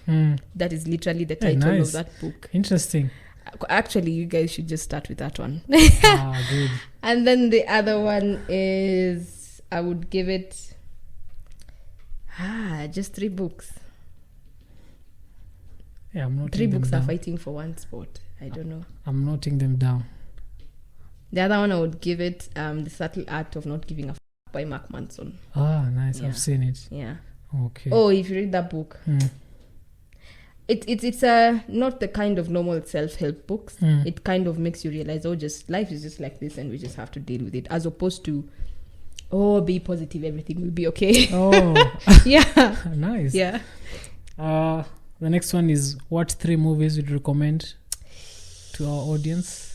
S3: That is literally the title
S2: nice.
S3: of that book.
S2: Interesting.
S3: Actually, you guys should just start with that one.
S2: Good.
S3: And then the other one is, I would give it just 3 books.
S2: Yeah, I'm noting
S3: 3
S2: them
S3: books
S2: down.
S3: are fighting for one spot. I don't know.
S2: I'm noting them down.
S3: The other one I would give it The Subtle Art of Not Giving a F*** by Mark Manson.
S2: Nice.
S3: Yeah.
S2: I've seen it.
S3: Yeah.
S2: Okay.
S3: Oh, if you read that book, it's not the kind of normal self-help books. It kind of makes you realize, just life is just like this and we just have to deal with it, as opposed to, be positive, everything will be okay. Yeah.
S2: Nice.
S3: Yeah.
S2: The next one is what 3 movies would you recommend to our audience?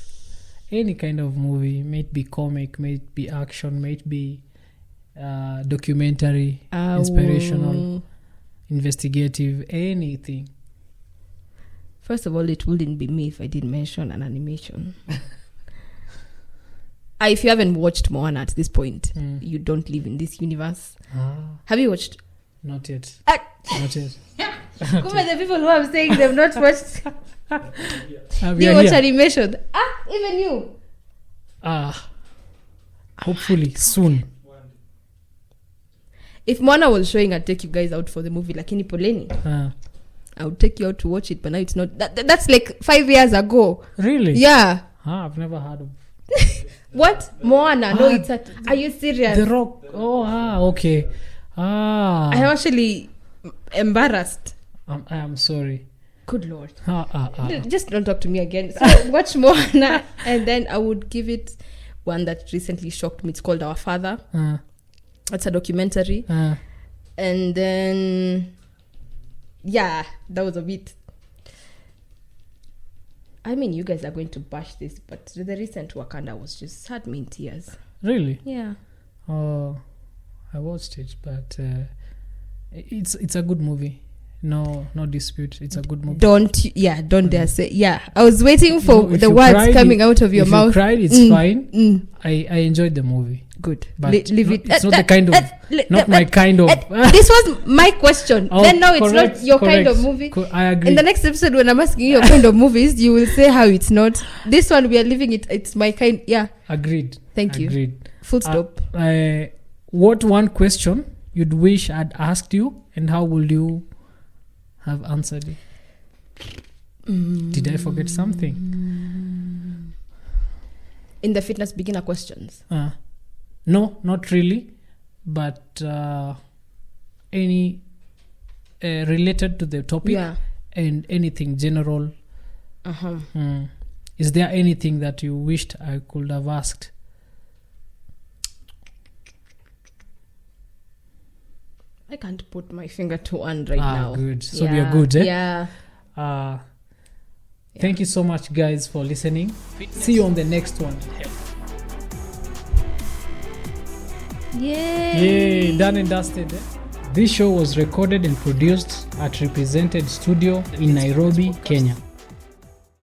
S2: Any kind of movie, may it be comic, may it be action, may it be documentary, inspirational, investigative, anything.
S3: First of all, it wouldn't be me if I didn't mention an animation. If you haven't watched Moana at this point, you don't live in this universe. Have you watched?
S2: Not yet. Not yet.
S3: Come on, the people who I'm saying they've not watched.
S2: We
S3: You
S2: are
S3: watch
S2: here.
S3: animation. Even you.
S2: Hopefully soon.
S3: If Moana was showing, I'd take you guys out for the movie. Lakini poleni, I would take you out to watch it, but now it's not. That's like 5 years ago.
S2: Really?
S3: Yeah.
S2: I've never heard of
S3: What? Moana? No, it's a. Are you serious?
S2: The Rock. Okay.
S3: I'm actually embarrassed.
S2: I am sorry.
S3: Good Lord. Just don't talk to me again. So watch Moana, and then I would give it one that recently shocked me. It's called Our Father. It's a documentary. And then, that was a bit. I mean, you guys are going to bash this, but the recent Wakanda was just had me in tears.
S2: Really?
S3: Yeah.
S2: Oh, I watched it, but it's a good movie. No dispute. It's a good movie.
S3: Don't dare say. Yeah, I was waiting for
S2: No, if
S3: the
S2: you
S3: words
S2: cried,
S3: coming out of your
S2: if
S3: mouth.
S2: you cried, it's fine.
S3: Mm.
S2: I enjoyed the movie,
S3: Good.
S2: but
S3: Leave
S2: no-
S3: it.
S2: it's not the kind of not my kind of.
S3: This was my question.
S2: Oh,
S3: Then now it's
S2: correct,
S3: not your kind of
S2: correct.
S3: movie.
S2: I agree.
S3: In the next episode, when I'm asking you your kind of movies, you will say how it's not. This one we are leaving it. It's my kind. Yeah.
S2: Agreed.
S3: Thank you.
S2: Agreed.
S3: Full stop.
S2: What one question you'd wish I'd asked you, and how would you have answered it? Did I forget something?
S3: In the fitness beginner questions.
S2: No, not really, but any related to the topic
S3: Yeah.
S2: and anything general. Is there anything that you wished I could have asked?
S3: I can't put my finger to one right now.
S2: Good. So we are good, eh?
S3: Yeah.
S2: Thank you so much, guys, for listening. See you on the next one. Yay, done and dusted. This show was recorded and produced at Represented Studio in Nairobi, Kenya.